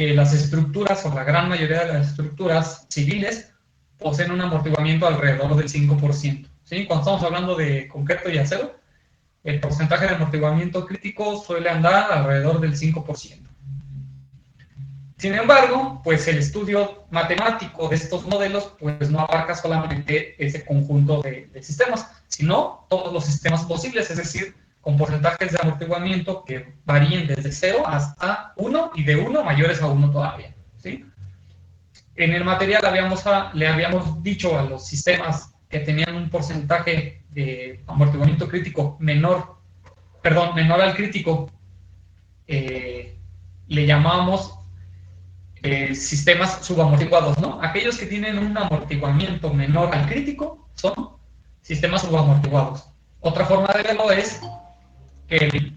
que las estructuras, o la gran mayoría de las estructuras civiles, poseen un amortiguamiento alrededor del 5%. ¿Sí? Cuando estamos hablando de concreto y acero, el porcentaje de amortiguamiento crítico suele andar alrededor del 5%. Sin embargo, pues el estudio matemático de estos modelos pues no abarca solamente ese conjunto de sistemas, sino todos los sistemas posibles, es decir, con porcentajes de amortiguamiento que varíen desde 0 hasta 1 y de 1 mayores a 1 todavía, ¿sí? En el material le habíamos dicho a los sistemas que tenían un porcentaje de amortiguamiento crítico menor al crítico, le llamamos sistemas subamortiguados, ¿no? Aquellos que tienen un amortiguamiento menor al crítico son sistemas subamortiguados. Otra forma de verlo es que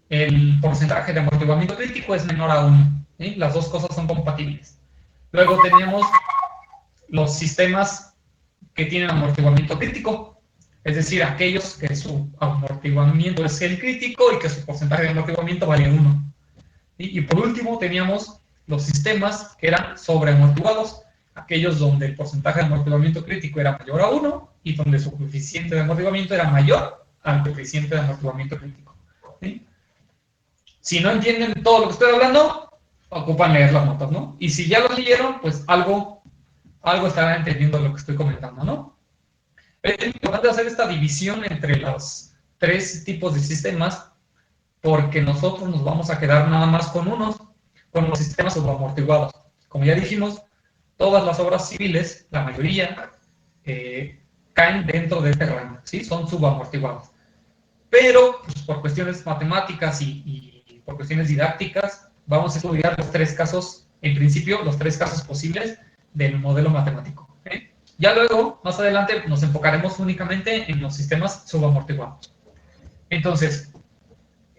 el porcentaje de amortiguamiento crítico es menor a 1. ¿Sí? Las dos cosas son compatibles. Luego tenemos los sistemas que tienen amortiguamiento crítico, es decir, aquellos que su amortiguamiento es el crítico y que su porcentaje de amortiguamiento vale 1. Y por último teníamos los sistemas que eran sobreamortiguados, aquellos donde el porcentaje de amortiguamiento crítico era mayor a 1 y donde su coeficiente de amortiguamiento era mayor al coeficiente de amortiguamiento crítico. ¿Sí? Si no entienden todo lo que estoy hablando, ocupan leer las notas, ¿no? Y si ya lo leyeron, pues algo estarán entendiendo lo que estoy comentando, ¿no? Es importante hacer esta división entre los tres tipos de sistemas, porque nosotros nos vamos a quedar nada más con los sistemas subamortiguados. Como ya dijimos, todas las obras civiles, la mayoría, caen dentro de este rango, ¿sí? Son subamortiguados. Pero, pues, por cuestiones matemáticas y por cuestiones didácticas, vamos a estudiar los tres casos, en principio, los tres casos posibles del modelo matemático. ¿Okay? Ya luego, más adelante, nos enfocaremos únicamente en los sistemas subamortiguados. Entonces,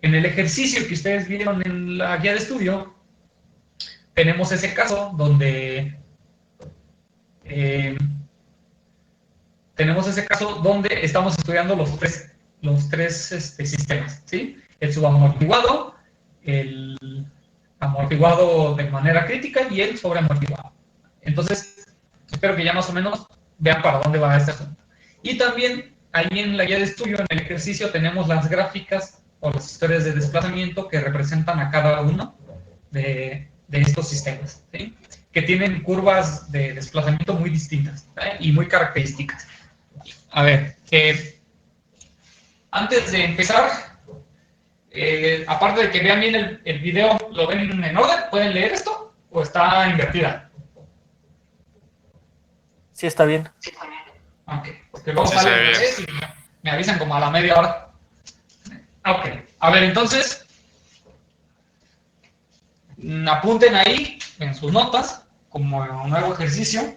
en el ejercicio que ustedes vieron en la guía de estudio, tenemos ese caso donde estamos estudiando los tres sistemas, ¿sí? El subamortiguado, el amortiguado de manera crítica y el sobreamortiguado. Entonces, espero que ya más o menos vean para dónde va este asunto. Y también, ahí en la guía de estudio, en el ejercicio, tenemos las gráficas o las historias de desplazamiento que representan a cada uno de estos sistemas, ¿sí? Que tienen curvas de desplazamiento muy distintas, ¿sí? Y muy características. A ver, antes de empezar, aparte de que vean bien el video, ¿lo ven en orden? ¿Pueden leer esto? ¿O está invertida? Sí, está bien. Ok, porque luego sale al revés y me avisan como a la media hora. Ok, a ver, entonces, apunten ahí en sus notas, como un nuevo ejercicio.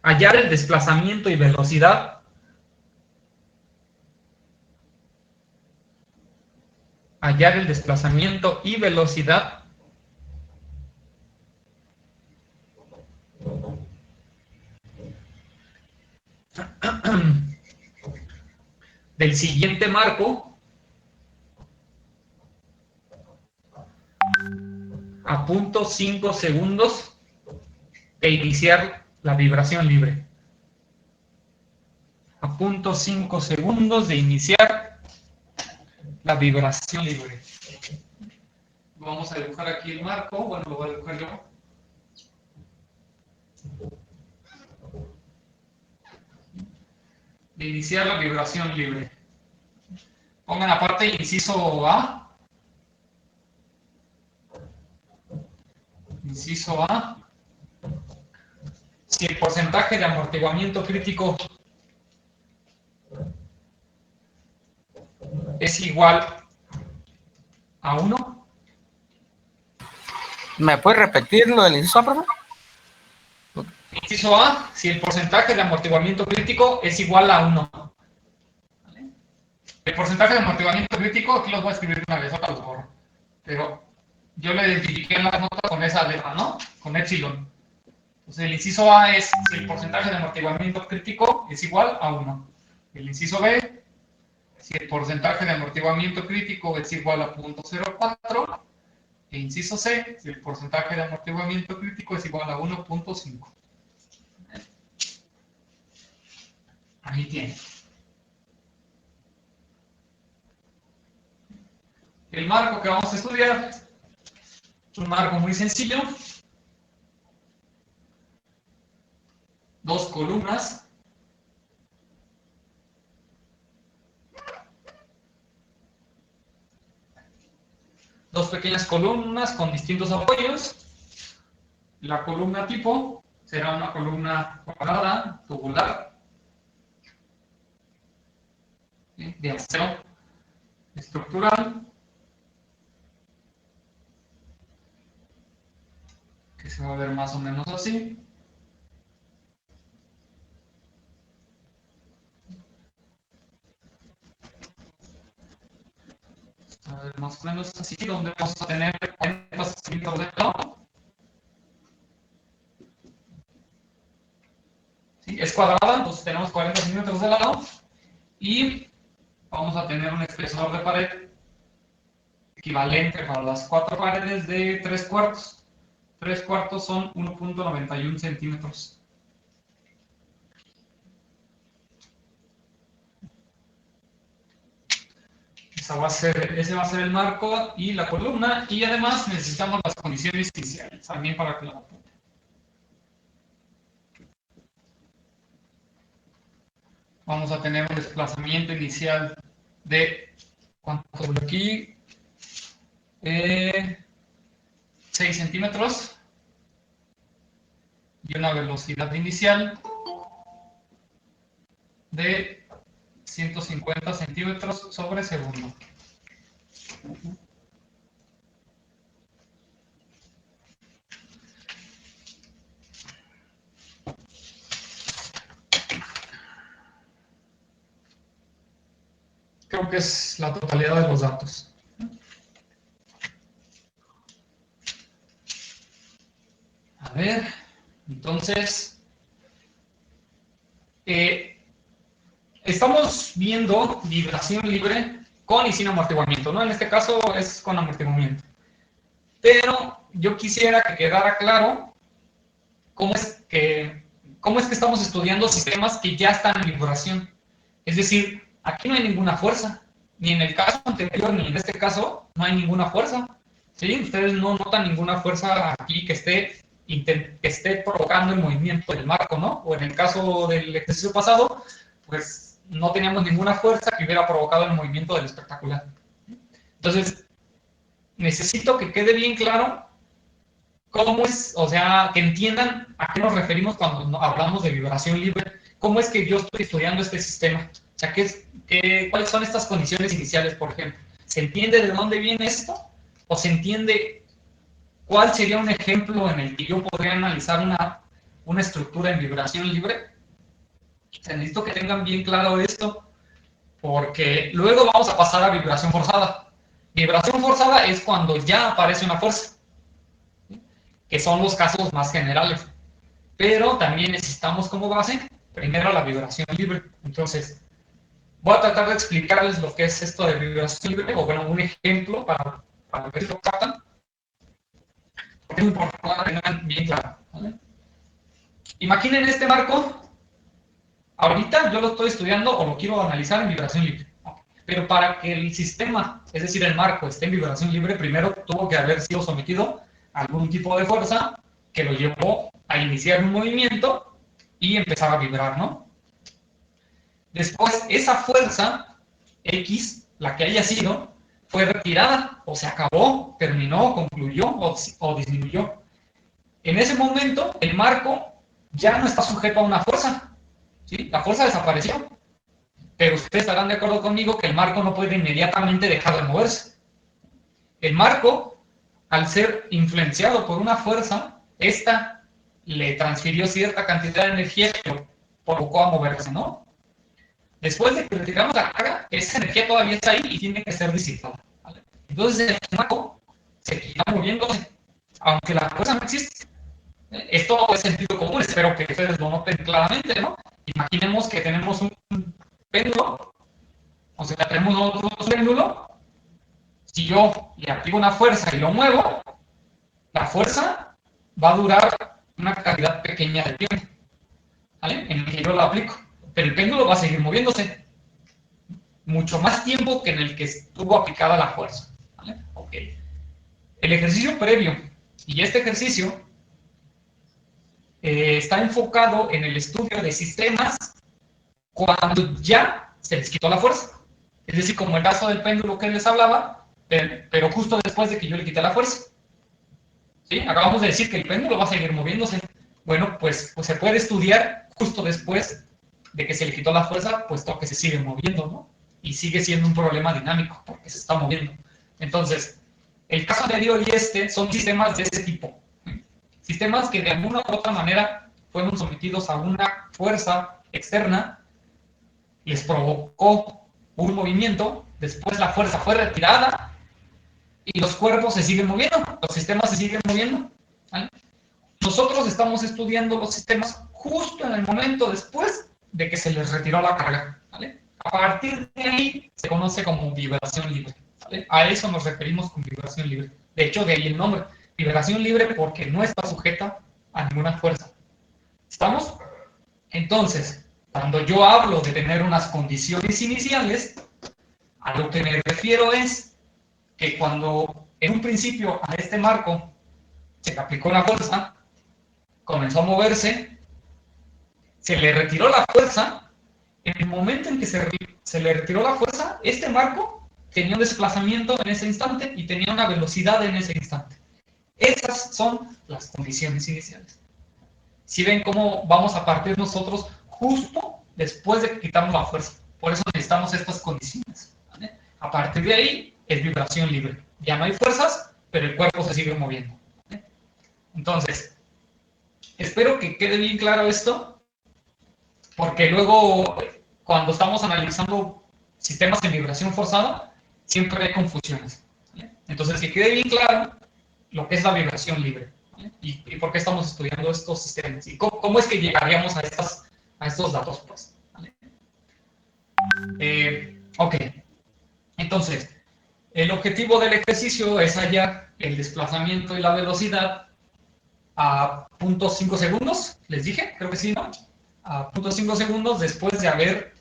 Hallar el desplazamiento y velocidad. Hallar el desplazamiento y velocidad del siguiente marco a 0.5 segundos de iniciar la vibración libre. A 0.5 segundos de iniciar la vibración libre. Vamos a dibujar aquí el marco. Bueno, lo voy a dibujar yo. De iniciar la vibración libre. Pongan aparte inciso A. Inciso A. Si el porcentaje de amortiguamiento crítico es igual a 1. ¿Me puedes repetir lo del inciso A, por favor? Inciso A, si el porcentaje de amortiguamiento crítico es igual a 1. ¿Vale? El porcentaje de amortiguamiento crítico, aquí los voy a escribir de una vez, ahora los borro. Pero yo le identifiqué en las notas con esa letra, ¿no? Con epsilon. Entonces el inciso A es si el porcentaje de amortiguamiento crítico es igual a 1. El inciso B, Si el porcentaje de amortiguamiento crítico es igual a 0.04, e inciso C, si el porcentaje de amortiguamiento crítico es igual a 1.5. Ahí tiene. El marco que vamos a estudiar es un marco muy sencillo. Dos columnas. Dos pequeñas columnas con distintos apoyos. La columna tipo será una columna cuadrada, tubular, de acero estructural, que se va a ver más o menos así. A ver, más o menos así, donde vamos a tener 40 centímetros de lado. ¿Sí? Es cuadrada, entonces tenemos 40 centímetros de lado. Y vamos a tener un espesor de pared equivalente para las 4 paredes de 3 cuartos. 3 cuartos son 1.91 centímetros. Ese va a ser el marco y la columna, y además necesitamos las condiciones iniciales también para que lo apunten. Vamos a tener un desplazamiento inicial de, ¿cuánto sobre aquí? 6 centímetros y una velocidad inicial de 150 centímetros sobre segundo. Creo que es la totalidad de los datos. A ver, entonces, estamos viendo vibración libre con y sin amortiguamiento, ¿no? En este caso es con amortiguamiento. Pero yo quisiera que quedara claro cómo es que estamos estudiando sistemas que ya están en vibración. Es decir, aquí no hay ninguna fuerza. Ni en el caso anterior, ni en este caso, no hay ninguna fuerza. ¿Sí? Ustedes no notan ninguna fuerza aquí que esté provocando el movimiento del marco, ¿no? O en el caso del ejercicio pasado, pues no teníamos ninguna fuerza que hubiera provocado el movimiento del espectacular. Entonces, necesito que quede bien claro cómo es, o sea, que entiendan a qué nos referimos cuando hablamos de vibración libre. ¿Cómo es que yo estoy estudiando este sistema? O sea, ¿cuáles son estas condiciones iniciales, por ejemplo? ¿Se entiende de dónde viene esto? ¿O se entiende cuál sería un ejemplo en el que yo podría analizar una estructura en vibración libre? O sea, necesito que tengan bien claro esto, porque luego vamos a pasar a vibración forzada. Vibración forzada es cuando ya aparece una fuerza, que son los casos más generales. Pero también necesitamos como base, primero, la vibración libre. Entonces, voy a tratar de explicarles lo que es esto de vibración libre, o bueno, un ejemplo para ver si lo captan. Es importante que lo tengan bien claro, ¿vale? Imaginen este marco. Ahorita yo lo estoy estudiando o lo quiero analizar en vibración libre. Pero para que el sistema, es decir, el marco, esté en vibración libre, primero tuvo que haber sido sometido a algún tipo de fuerza que lo llevó a iniciar un movimiento y empezar a vibrar, ¿no? Después, esa fuerza X, la que haya sido, fue retirada, o se acabó, terminó, concluyó o disminuyó. En ese momento, el marco ya no está sujeto a una fuerza, ¿sí? La fuerza desapareció. Pero ustedes estarán de acuerdo conmigo que el marco no puede inmediatamente dejar de moverse. El marco, al ser influenciado por una fuerza, esta le transfirió cierta cantidad de energía que lo provocó a moverse, ¿no? Después de que retiramos la carga, esa energía todavía está ahí y tiene que ser disipada, ¿vale? Entonces el marco seguirá moviéndose, aunque la fuerza no existe. Esto es sentido común, espero que ustedes lo noten claramente, ¿no? Imaginemos que tenemos un péndulo, O sea, tenemos otro péndulo. Si yo le aplico una fuerza y lo muevo, la fuerza va a durar una cantidad pequeña de tiempo, ¿vale? En el que yo lo aplico. Pero el péndulo va a seguir moviéndose mucho más tiempo que en el que estuvo aplicada la fuerza, ¿vale? Ok. El ejercicio previo y este ejercicio está enfocado en el estudio de sistemas cuando ya se les quitó la fuerza. Es decir, como el caso del péndulo que les hablaba, pero justo después de que yo le quité la fuerza. ¿Sí? Acabamos de decir que el péndulo va a seguir moviéndose. Bueno, pues se puede estudiar justo después de que se le quitó la fuerza, puesto que se sigue moviendo, ¿no? Y sigue siendo un problema dinámico, porque se está moviendo. Entonces, el caso anterior y este son sistemas de ese tipo. Sistemas que de alguna u otra manera fueron sometidos a una fuerza externa, les provocó un movimiento, después la fuerza fue retirada y los cuerpos se siguen moviendo, los sistemas se siguen moviendo, ¿vale? Nosotros estamos estudiando los sistemas justo en el momento después de que se les retiró la carga, ¿vale? A partir de ahí se conoce como vibración libre, ¿vale? A eso nos referimos con vibración libre. De hecho, de ahí el nombre, vibración libre, porque no está sujeta a ninguna fuerza. ¿Estamos? Entonces, cuando yo hablo de tener unas condiciones iniciales, a lo que me refiero es que cuando en un principio a este marco se le aplicó la fuerza, comenzó a moverse, se le retiró la fuerza, en el momento en que se le retiró la fuerza, este marco tenía un desplazamiento en ese instante y tenía una velocidad en ese instante. Esas son las condiciones iniciales. Si ven cómo vamos a partir nosotros justo después de que quitamos la fuerza. Por eso necesitamos estas condiciones, ¿vale? A partir de ahí es vibración libre. Ya no hay fuerzas, pero el cuerpo se sigue moviendo, ¿vale? Entonces, espero que quede bien claro esto, porque luego cuando estamos analizando sistemas en vibración forzada, siempre hay confusiones, ¿vale? Entonces, que quede bien claro lo que es la vibración libre, ¿vale? Y por qué estamos estudiando estos sistemas y cómo es que llegaríamos a estos datos, pues, ¿vale? Ok, entonces, el objetivo del ejercicio es hallar el desplazamiento y la velocidad a 0.5 segundos, les dije, creo que sí, ¿no? A 0.5 segundos después de haber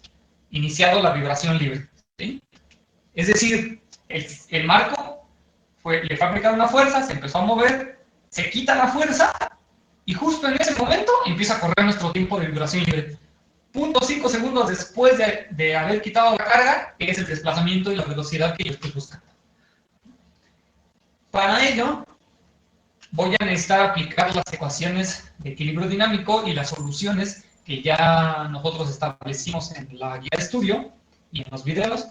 iniciado la vibración libre, ¿sí? Es decir, el marco le fue aplicada una fuerza, se empezó a mover, se quita la fuerza y justo en ese momento empieza a correr nuestro tiempo de vibración libre. 0.5 segundos después de haber quitado la carga, es el desplazamiento y la velocidad que yo estoy buscando. Para ello, voy a necesitar aplicar las ecuaciones de equilibrio dinámico y las soluciones que ya nosotros establecimos en la guía de estudio y en los videos,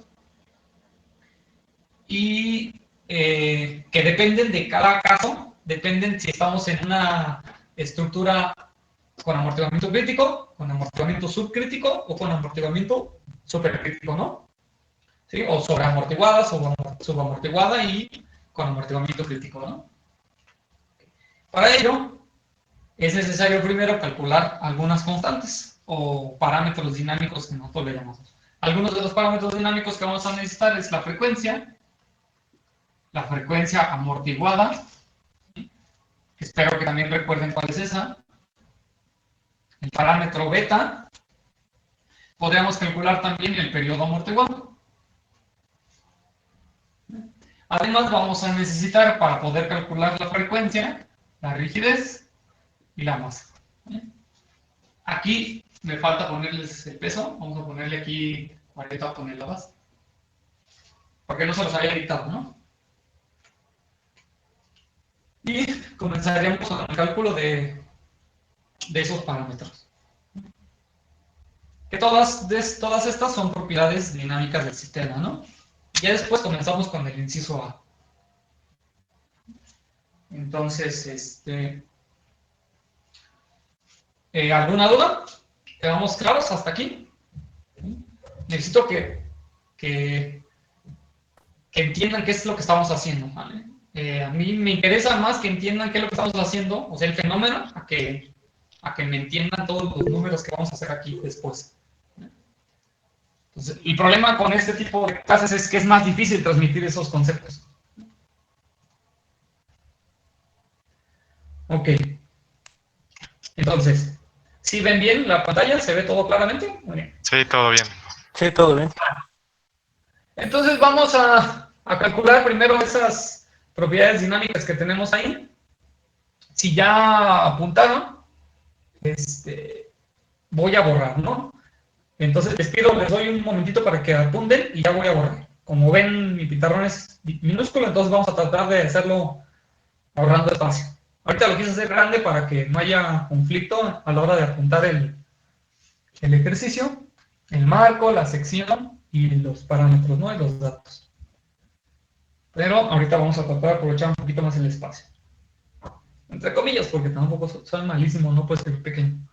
y que dependen de cada caso, dependen si estamos en una estructura con amortiguamiento crítico, con amortiguamiento subcrítico o con amortiguamiento supercrítico, ¿no? ¿Sí? O sobreamortiguada, subamortiguada y con amortiguamiento crítico, ¿no? Para ello, es necesario primero calcular algunas constantes o parámetros dinámicos que nosotros le llamamos. Algunos de los parámetros dinámicos que vamos a necesitar es la frecuencia amortiguada, espero que también recuerden cuál es esa, el parámetro beta, podríamos calcular también el periodo amortiguado. Además vamos a necesitar, para poder calcular la frecuencia, la rigidez y la masa. Aquí me falta ponerles el peso, vamos a ponerle aquí 40 toneladas, porque no se los había dictado, ¿no? Y comenzaríamos con el cálculo de esos parámetros. Que todas estas son propiedades dinámicas del sistema, ¿no? Ya después comenzamos con el inciso A. Entonces, ¿alguna duda? ¿Quedamos claros hasta aquí? Necesito que entiendan qué es lo que estamos haciendo, ¿vale? A mí me interesa más que entiendan qué es lo que estamos haciendo, o sea, el fenómeno, a que me entiendan todos los números que vamos a hacer aquí después. Entonces, el problema con este tipo de clases es que es más difícil transmitir esos conceptos. Ok. Entonces, ¿sí ven bien la pantalla? ¿Se ve todo claramente? Muy bien. Sí, todo bien. Sí, todo bien. Entonces vamos a calcular primero esas propiedades dinámicas que tenemos ahí. Si ya apuntaron, voy a borrar, ¿no? Entonces les pido, les doy un momentito para que apunten y ya voy a borrar. Como ven, mi pizarrón es minúsculo, entonces vamos a tratar de hacerlo ahorrando espacio. Ahorita lo quise hacer grande para que no haya conflicto a la hora de apuntar el ejercicio, el marco, la sección y los parámetros, ¿no? Y los datos. Pero ahorita vamos a tratar de aprovechar un poquito más el espacio. Entre comillas, porque tampoco soy malísimo, no puede ser pequeño.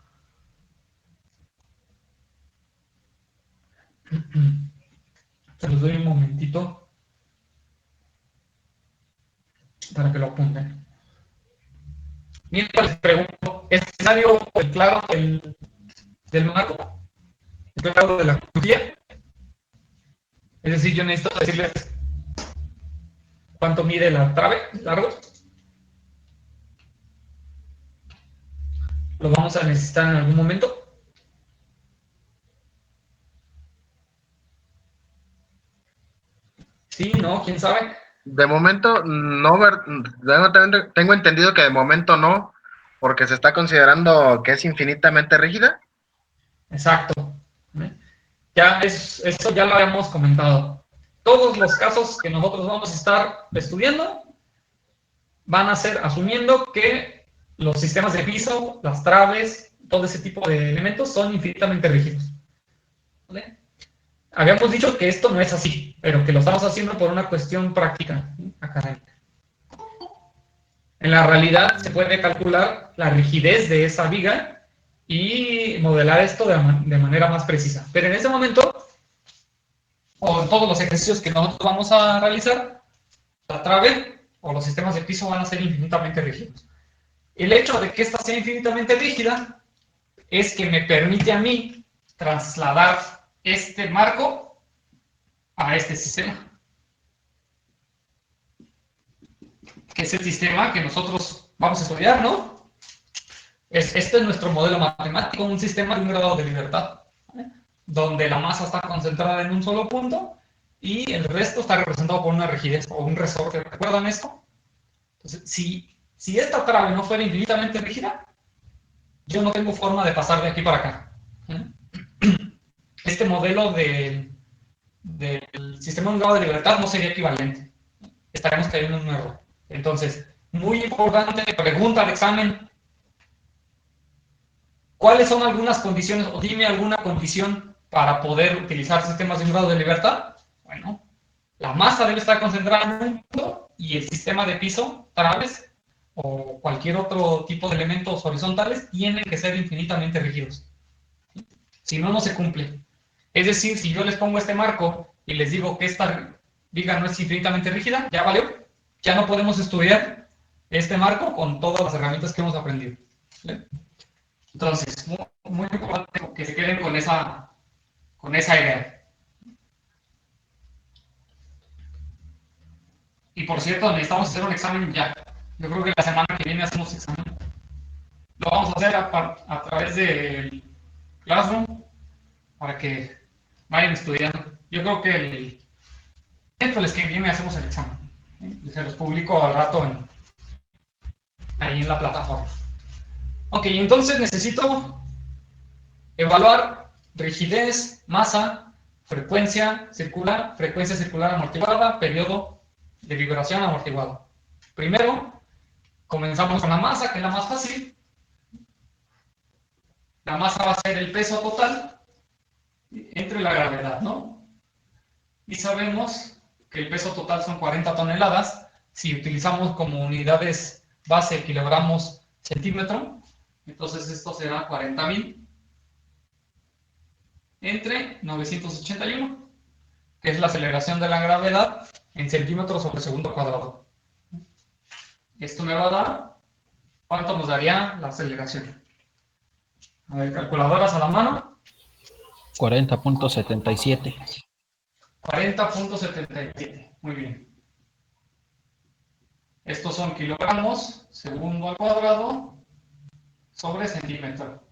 Se los doy un momentito para que lo apunten. Mientras les pregunto, ¿es necesario el claro del marco? ¿El claro de la crujía? Es decir, yo necesito decirles cuánto mide la trave, largo. Lo vamos a necesitar en algún momento. Sí, no, quién sabe. De momento, no, tengo entendido que de momento no, porque se está considerando que es infinitamente rígida. Exacto. Ya eso ya lo habíamos comentado. Todos los casos que nosotros vamos a estar estudiando van a ser asumiendo que los sistemas de piso, las traves, todo ese tipo de elementos son infinitamente rígidos. ¿Vale? Habíamos dicho que esto no es así, pero que lo estamos haciendo por una cuestión práctica, académica. En la realidad se puede calcular la rigidez de esa viga y modelar esto de manera más precisa. Pero en ese momento, o en todos los ejercicios que nosotros vamos a realizar, la trave o los sistemas de piso van a ser infinitamente rígidos. El hecho de que esta sea infinitamente rígida es que me permite a mí trasladar este marco a este sistema, que es el sistema que nosotros vamos a estudiar, ¿no? Este es nuestro modelo matemático, un sistema de un grado de libertad, ¿vale? Donde la masa está concentrada en un solo punto y el resto está representado por una rigidez o un resorte. ¿Recuerdan esto? Entonces, si esta trave no fuera infinitamente rígida, yo no tengo forma de pasar de aquí para acá. Este modelo del sistema de un grado de libertad no sería equivalente. Estaremos cayendo en un error. Entonces, muy importante, pregunta de examen. ¿Cuáles son algunas condiciones, o dime alguna condición para poder utilizar sistemas de un grado de libertad? Bueno, la masa debe estar concentrada en un punto y el sistema de piso, traves o cualquier otro tipo de elementos horizontales tienen que ser infinitamente rígidos. Si no, no se cumple. Es decir, si yo les pongo este marco y les digo que esta viga no es infinitamente rígida, ya valió. Ya no podemos estudiar este marco con todas las herramientas que hemos aprendido. ¿Vale? Entonces, muy importante que se queden con esa idea. Y por cierto, necesitamos hacer un examen ya. Yo creo que la semana que viene hacemos examen. Lo vamos a hacer a través del Classroom para que vayan estudiando. Yo creo que el miércoles que viene hacemos el examen. Se los publico al rato ahí en la plataforma. Ok, entonces necesito evaluar rigidez, masa, frecuencia circular amortiguada, periodo de vibración amortiguado. Primero, comenzamos con la masa, que es la más fácil. La masa va a ser el peso total entre la gravedad, ¿no? Y sabemos que el peso total son 40 toneladas. Si utilizamos como unidades base kilogramos centímetro, entonces esto será 40.000 entre 981, que es la aceleración de la gravedad en centímetros sobre segundo cuadrado. Esto me va a dar, ¿cuánto nos daría la aceleración? A ver, calculadoras a la mano. 40.77. 40.77. Muy bien. Estos son kilogramos, segundo al cuadrado, sobre centímetro.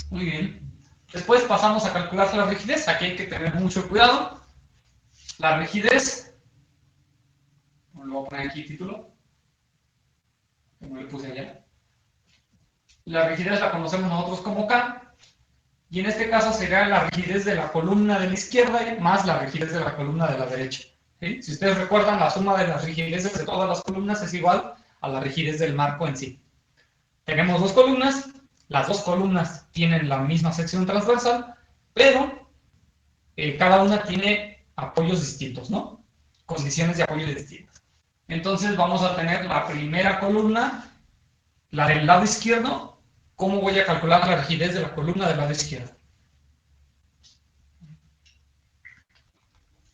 Muy bien. Después pasamos a calcular la rigidez. Aquí hay que tener mucho cuidado. La rigidez, le voy a poner aquí título, como le puse allá. La rigidez la conocemos nosotros como K, y en este caso sería la rigidez de la columna de la izquierda más la rigidez de la columna de la derecha. ¿Sí? Si ustedes recuerdan, la suma de las rigideces de todas las columnas es igual a la rigidez del marco en sí. Tenemos dos columnas, las dos columnas tienen la misma sección transversal, pero cada una tiene apoyos distintos, ¿no? Condiciones de apoyo distintas. Entonces vamos a tener la primera columna, la del lado izquierdo. ¿Cómo voy a calcular la rigidez de la columna del lado izquierdo?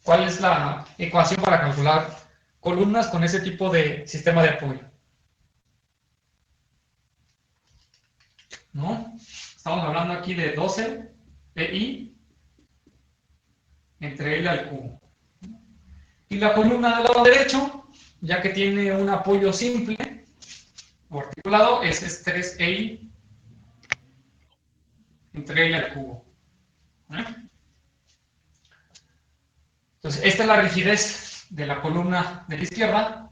¿Cuál es la ecuación para calcular columnas con ese tipo de sistema de apoyo? ¿No? Estamos hablando aquí de 12 pi entre L al cubo. Y la columna del lado derecho, ya que tiene un apoyo simple o articulado, es 3i entre L al cubo. Entonces, esta es la rigidez de la columna de la izquierda,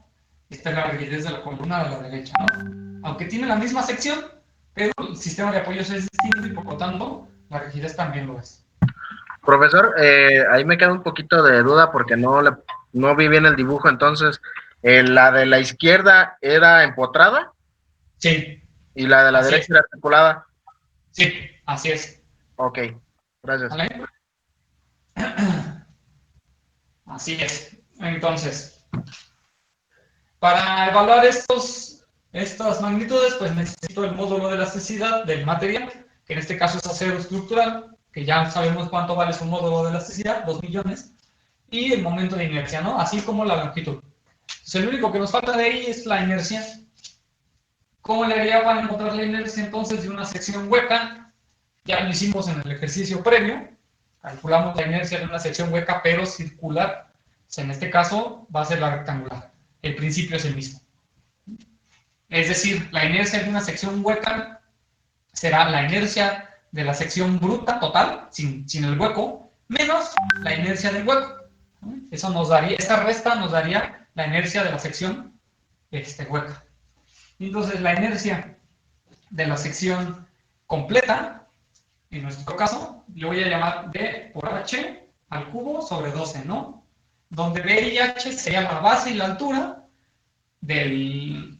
esta es la rigidez de la columna de la derecha, ¿no? Aunque tiene la misma sección, pero el sistema de apoyos es distinto y por lo tanto la rigidez también lo es. Profesor, ahí me queda un poquito de duda porque no vi bien el dibujo, entonces, ¿la de la izquierda era empotrada? Sí. ¿Y la de la derecha era articulada? Sí, así es. Ok, gracias. ¿Vale? Así es. Entonces, para evaluar estas magnitudes, pues necesito el módulo de elasticidad del material, que en este caso es acero estructural, que ya sabemos cuánto vale su módulo de elasticidad, 2 millones, y el momento de inercia, ¿no? Así como la longitud. Entonces, lo único que nos falta de ahí es la inercia. ¿Cómo le haría para encontrar la inercia entonces de una sección hueca? Ya lo hicimos en el ejercicio previo. Calculamos la inercia de una sección hueca, pero circular. O sea, en este caso va a ser la rectangular. El principio es el mismo. Es decir, la inercia de una sección hueca será la inercia de la sección bruta total, sin el hueco, menos la inercia del hueco. Eso nos daría, esta resta nos daría la inercia de la sección hueca. Entonces, la inercia de la sección completa, en nuestro caso, le voy a llamar D por H al cubo sobre 12, ¿no? Donde B y H sería la base y la altura del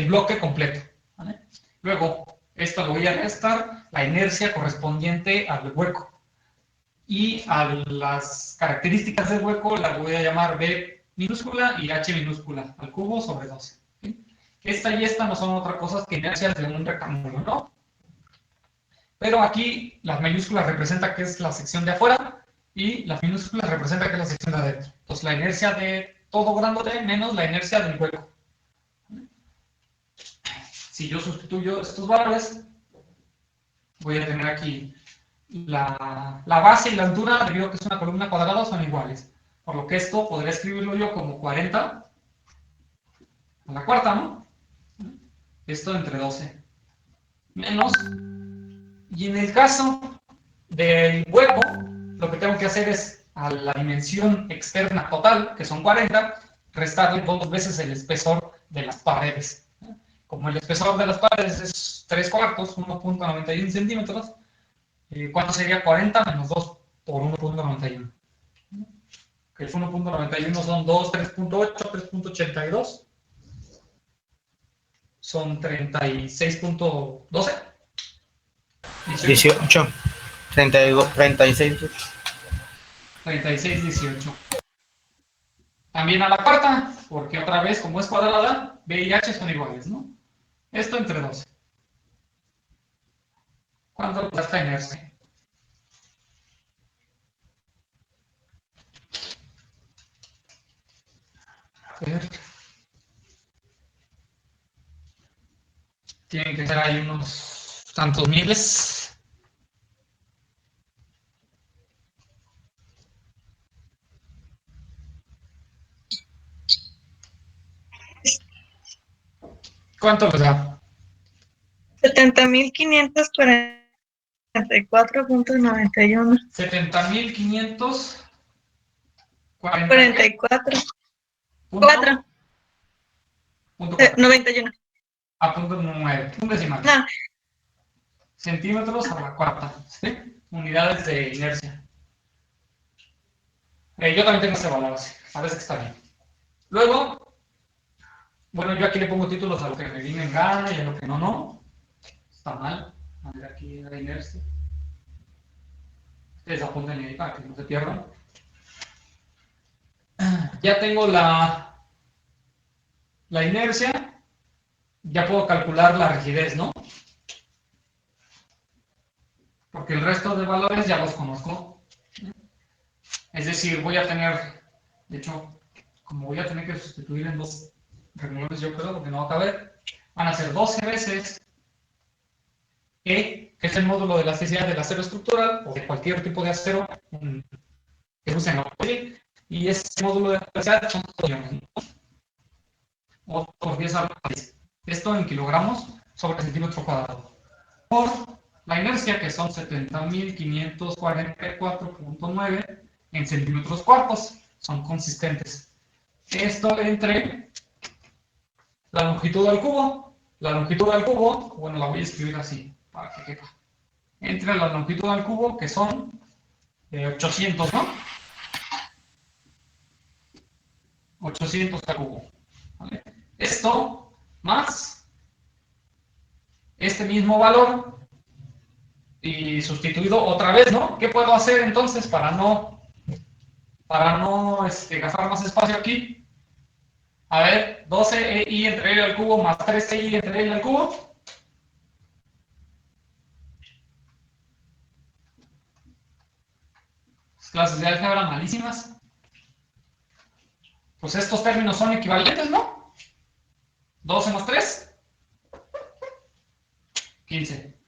bloque completo, ¿vale? Luego, esto lo voy a restar la inercia correspondiente al hueco. Y a las características del hueco las voy a llamar B minúscula y H minúscula al cubo sobre 12. ¿Sí? Esta y esta no son otra cosa que inercias de un rectángulo, ¿no? Pero aquí las mayúsculas representan que es la sección de afuera y las minúsculas representan que es la sección de adentro. Entonces la inercia de todo grandote menos la inercia del hueco. Si yo sustituyo estos valores, voy a tener aquí la base y la altura, debido a que es una columna cuadrada, son iguales. Por lo que esto podría escribirlo yo como 40 a la cuarta, ¿no? Esto entre 12. Menos. Y en el caso del hueco, lo que tengo que hacer es a la dimensión externa total, que son 40, restarle 2 veces el espesor de las paredes. Como el espesor de las paredes es 3/4, 1.91 centímetros, ¿cuánto sería 40 menos 2 por 1.91? Que el 1.91 son 2, 3.8, 3.82. Son 36.12. 18. 32, 36. 36.18. También a la cuarta, porque otra vez, como es cuadrada, B y H son iguales, ¿no? Esto entre 12. ¿Cuánto da esta inercia? A ver. Tienen que ser ahí unos tantos miles. ¿Cuánto les da? 70.544.91. 70.544. 44. Punto, 4. punto 4. 91. A punto 9. Un decimal. No. Centímetros a la cuarta. ¿Sí? Unidades de inercia. Yo también tengo ese valor así. Parece que está bien. Luego, bueno, yo aquí le pongo títulos a lo que me viene en gana y a lo que no, no. Está mal. A ver, aquí la inercia. Ustedes apunten ahí para que no se pierdan. Ya tengo la inercia. Ya puedo calcular la rigidez, ¿no? Porque el resto de valores ya los conozco. Es decir, voy a tener, de hecho, como voy a tener que sustituir en dos renglones, yo creo, porque no va a caber, van a ser 12 veces E, que es el módulo de elasticidad del acero estructural, o de cualquier tipo de acero que usen la serie, y ese módulo de elasticidad son iones, o por 10 a la 10. Esto en kilogramos sobre centímetro cuadrado. Por la inercia, que son 70.544.9 en centímetros cuartos, son consistentes. Esto entre la longitud al cubo, bueno, la voy a escribir así, para que quepa. Entre la longitud al cubo, que son 800, ¿no? 800 al cubo. ¿Vale? Esto más este mismo valor y sustituido otra vez, ¿no? ¿Qué puedo hacer entonces para no gastar más espacio aquí? A ver, 12i entre l al cubo más 13i entre l al cubo. Las clases de álgebra malísimas. Pues estos términos son equivalentes, ¿no? 12 más 3, 15.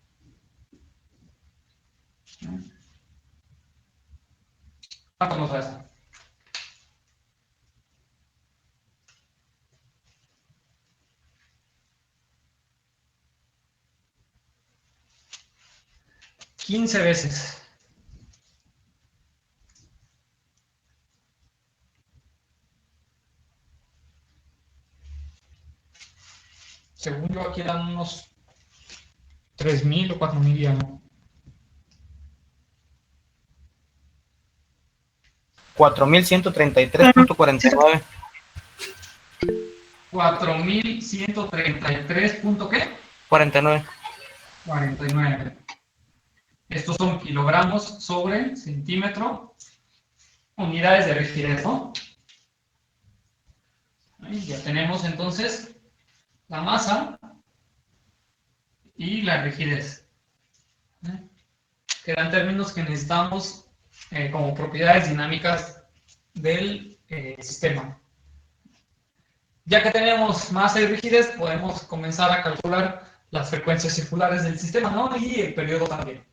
¿Cuánto nos da eso? $15 veces. Según yo aquí dan unos 3.000 o 4.000 ya, ¿no? 4.133.49. 4.133. ¿Qué? 49. 49. Estos son kilogramos sobre centímetro, unidades de rigidez, ¿no? Ahí ya tenemos entonces la masa y la rigidez. Que eran términos que necesitamos como propiedades dinámicas del sistema. Ya que tenemos masa y rigidez, podemos comenzar a calcular las frecuencias circulares del sistema, ¿no? Y el periodo también.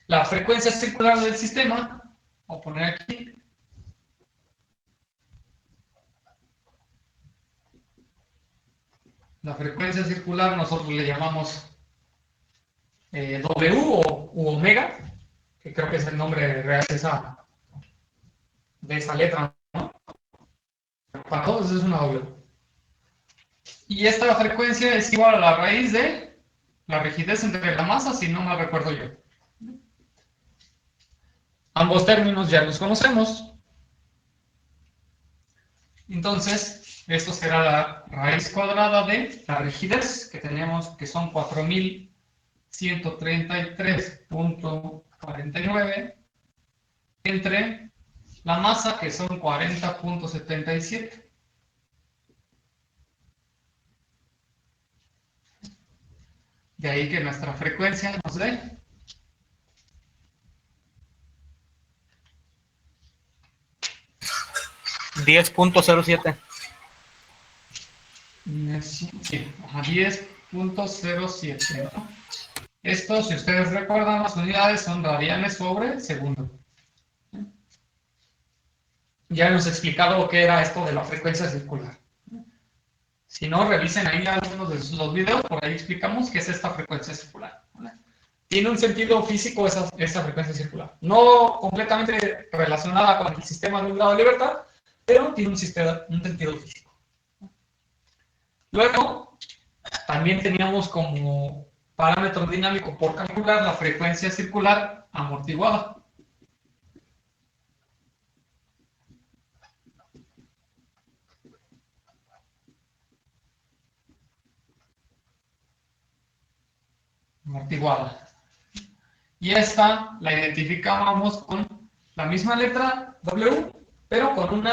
La frecuencia circular del sistema, voy a poner aquí, la frecuencia circular nosotros le llamamos W u omega, que creo que es el nombre real de esa letra, ¿no? Para todos es una W. Y esta frecuencia es igual a la raíz de la rigidez entre la masa, si no me recuerdo yo. Ambos términos ya los conocemos. Entonces, esto será la raíz cuadrada de la rigidez, que tenemos que son 4.133.49 entre la masa, que son 40.77. De ahí que nuestra frecuencia nos dé 10.07. sí, 10.07, ¿no? Esto, si ustedes recuerdan, las unidades son radianes sobre segundo. Ya hemos explicado qué era esto de la frecuencia circular. Si no, revisen ahí algunos de los videos, por ahí explicamos qué es esta frecuencia circular. ¿Vale? Tiene un sentido físico esa frecuencia circular. No completamente relacionada con el sistema de un grado de libertad, pero tiene un sentido físico. Luego, también teníamos como parámetro dinámico por calcular la frecuencia circular amortiguada. Y esta la identificábamos con la misma letra W, pero con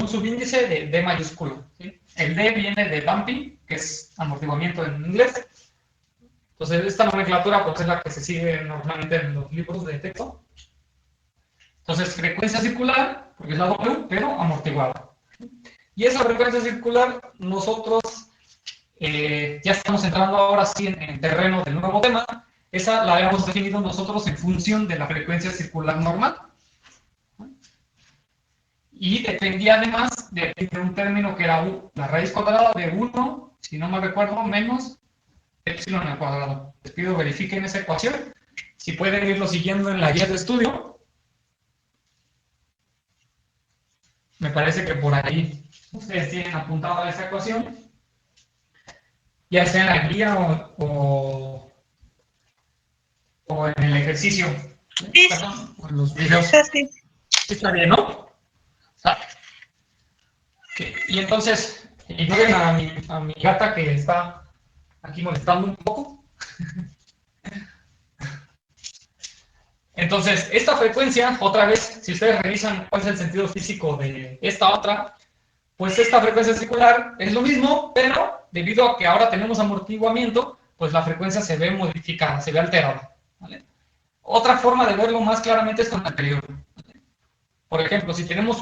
un subíndice de D mayúsculo, ¿sí? El D viene de damping, que es amortiguamiento en inglés. Entonces, esta nomenclatura pues, es la que se sigue normalmente en los libros de texto. Entonces, frecuencia circular, porque es la W, pero amortiguada. Y esa frecuencia circular, nosotros ya estamos entrando ahora sí en terreno del nuevo tema. Esa la habíamos definido nosotros en función de la frecuencia circular normal. Y dependía además de un término que era la raíz cuadrada de 1, si no me recuerdo, menos epsilon al cuadrado. Les pido verifiquen esa ecuación. Si pueden irlo siguiendo en la guía de estudio. Me parece que por ahí ustedes tienen apuntada esa ecuación. Ya sea en la guía o en el ejercicio. Sí. Perdón, o en los videos. Sí. Está bien, ¿no? Okay. Y entonces, ignoren a mi gata que está aquí molestando un poco. Entonces, esta frecuencia, otra vez, si ustedes revisan cuál es el sentido físico de esta otra, pues esta frecuencia circular es lo mismo, pero debido a que ahora tenemos amortiguamiento, pues la frecuencia se ve modificada, se ve alterada. ¿Vale? Otra forma de verlo más claramente es con el periodo. Por ejemplo, si tenemos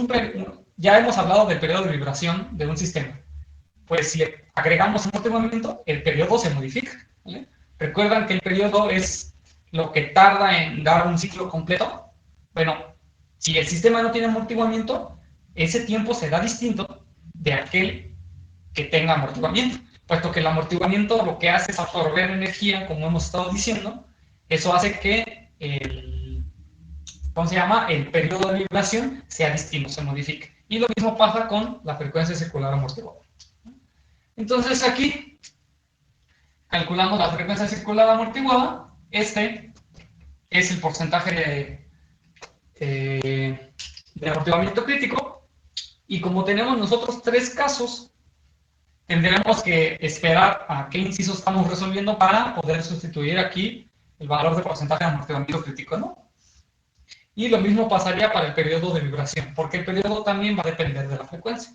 ya hemos hablado del periodo de vibración de un sistema. Pues si le agregamos amortiguamiento, el periodo se modifica. ¿Vale? Recuerdan que el periodo es lo que tarda en dar un ciclo completo. Bueno, si el sistema no tiene amortiguamiento, ese tiempo será distinto de aquel que tenga amortiguamiento, puesto que el amortiguamiento lo que hace es absorber energía, como hemos estado diciendo. Eso hace que ¿cómo se llama? El periodo de vibración sea distinto, se modifique. Y lo mismo pasa con la frecuencia circular amortiguada. Entonces aquí calculamos la frecuencia circular amortiguada. Este es el porcentaje de amortiguamiento crítico. Y como tenemos nosotros 3 casos, tendremos que esperar a qué inciso estamos resolviendo para poder sustituir aquí el valor de porcentaje de amortiguamiento crítico, ¿no? Y lo mismo pasaría para el periodo de vibración, porque el periodo también va a depender de la frecuencia.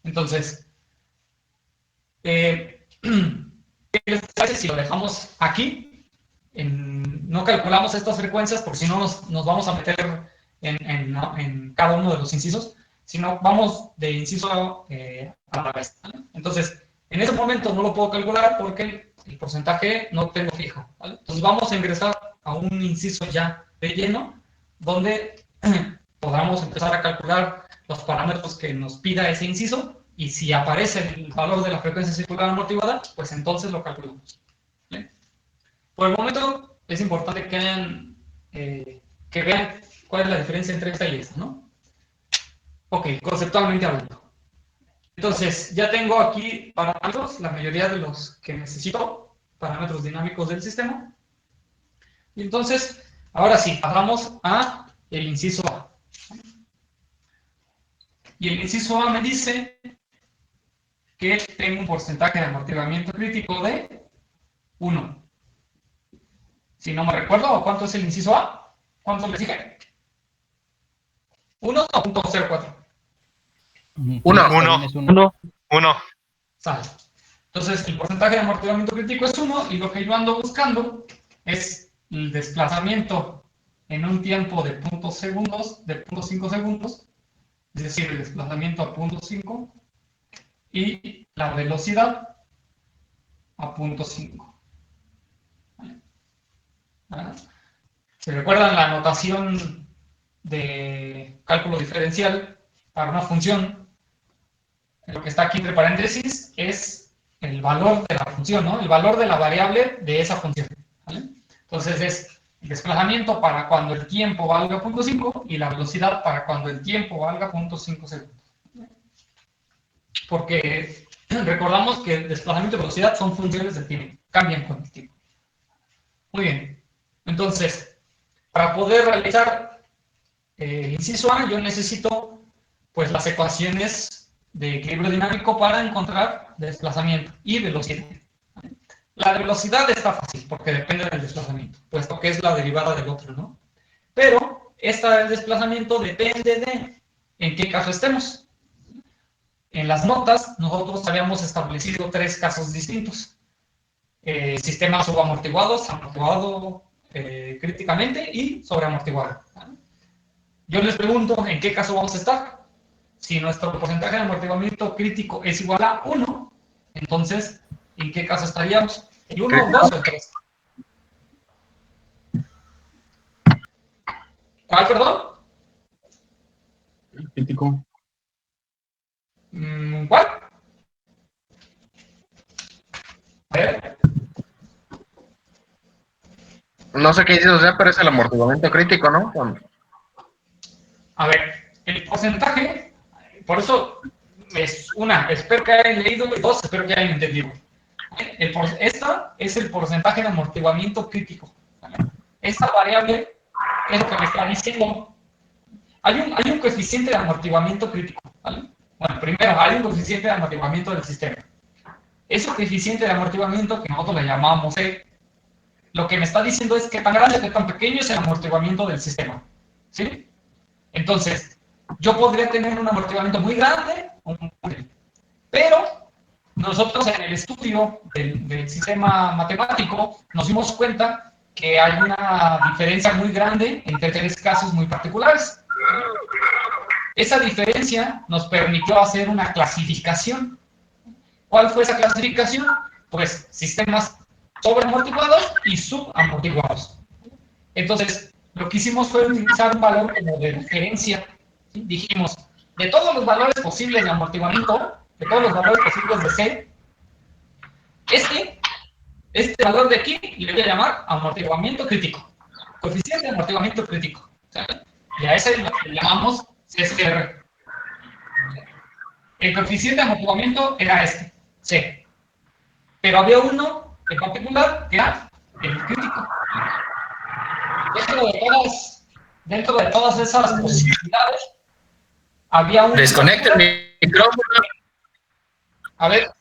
Entonces, ¿qué les parece si lo dejamos aquí? No calculamos estas frecuencias porque si no nos vamos a meter en cada uno de los incisos, sino vamos de inciso a la vez. ¿Vale? Entonces, en ese momento no lo puedo calcular porque el porcentaje no tengo fijo. ¿Vale? Entonces vamos a ingresar a un inciso ya de lleno, donde podamos empezar a calcular los parámetros que nos pida ese inciso, y si aparece el valor de la frecuencia circular amortiguada, pues entonces lo calculamos. ¿Vale? Por el momento es importante que vean cuál es la diferencia entre esta y esta, ¿no? Ok, conceptualmente hablando. Entonces, ya tengo aquí parámetros, la mayoría de los que necesito, parámetros dinámicos del sistema. Y entonces, ahora sí, pasamos a el inciso A. Y el inciso A me dice que tengo un porcentaje de amortiguamiento crítico de 1. Si no me recuerdo, ¿cuánto es el inciso A? ¿Cuánto les dije? 1 o 0.04. 1. Sale. Entonces, el porcentaje de amortiguamiento crítico es 1, y lo que yo ando buscando es el desplazamiento en un tiempo de 0.5 segundos, es decir, el desplazamiento a 0.5 y la velocidad a 0.5. ¿Vale? ¿Se recuerdan la notación de cálculo diferencial para una función? lo que está aquí entre paréntesis es el valor de la función, ¿no? El valor de la variable de esa función, ¿vale? Entonces es el desplazamiento para cuando el tiempo valga 0.5 y la velocidad para cuando el tiempo valga 0.5 segundos. Porque recordamos que el desplazamiento y velocidad son funciones de tiempo, cambian con el tiempo. Muy bien, entonces, para poder realizar el inciso A, yo necesito pues las ecuaciones de equilibrio dinámico para encontrar desplazamiento y velocidad. La velocidad está fácil porque depende del desplazamiento, puesto que es la derivada del otro, ¿no? Pero esta del desplazamiento depende de en qué caso estemos. En las notas nosotros habíamos establecido 3 casos distintos. Sistemas subamortiguados, amortiguado críticamente y sobreamortiguado. Yo les pregunto en qué caso vamos a estar. Si nuestro porcentaje de amortiguamiento crítico es igual a 1, entonces, ¿en qué caso estaríamos? ¿El 1, 2 o el 3? ¿Cuál, perdón? Crítico. ¿Cuál? A ver. No sé qué dices, o sea, pero es el amortiguamiento crítico, ¿no? A ver, el porcentaje, por eso es una, espero que hayan leído, y dos, espero que hayan entendido. Esta es el porcentaje de amortiguamiento crítico. ¿Vale? Esta variable es lo que me está diciendo. Hay un coeficiente de amortiguamiento crítico. ¿Vale? Bueno, primero, hay un coeficiente de amortiguamiento del sistema. Ese coeficiente de amortiguamiento que nosotros le llamamos E, lo que me está diciendo es qué tan grande o qué tan pequeño es el amortiguamiento del sistema. ¿Sí? Entonces, yo podría tener un amortiguamiento muy grande o muy pequeño. Pero nosotros en el estudio del sistema matemático nos dimos cuenta que hay una diferencia muy grande entre 3 casos muy particulares. Esa diferencia nos permitió hacer una clasificación. ¿Cuál fue esa clasificación? Pues sistemas sobreamortiguados y subamortiguados. Entonces, lo que hicimos fue utilizar un valor como de referencia. ¿Sí? Dijimos, de todos los valores posibles de amortiguamiento, de todos los valores posibles de C, este valor de aquí le voy a llamar amortiguamiento crítico. Coeficiente de amortiguamiento crítico. ¿Saben? Y a ese le llamamos CSR. El coeficiente de amortiguamiento era este, C. Pero había uno en particular que era el crítico. Dentro de todas esas posibilidades, había un... Desconecta el micrófono. A ver,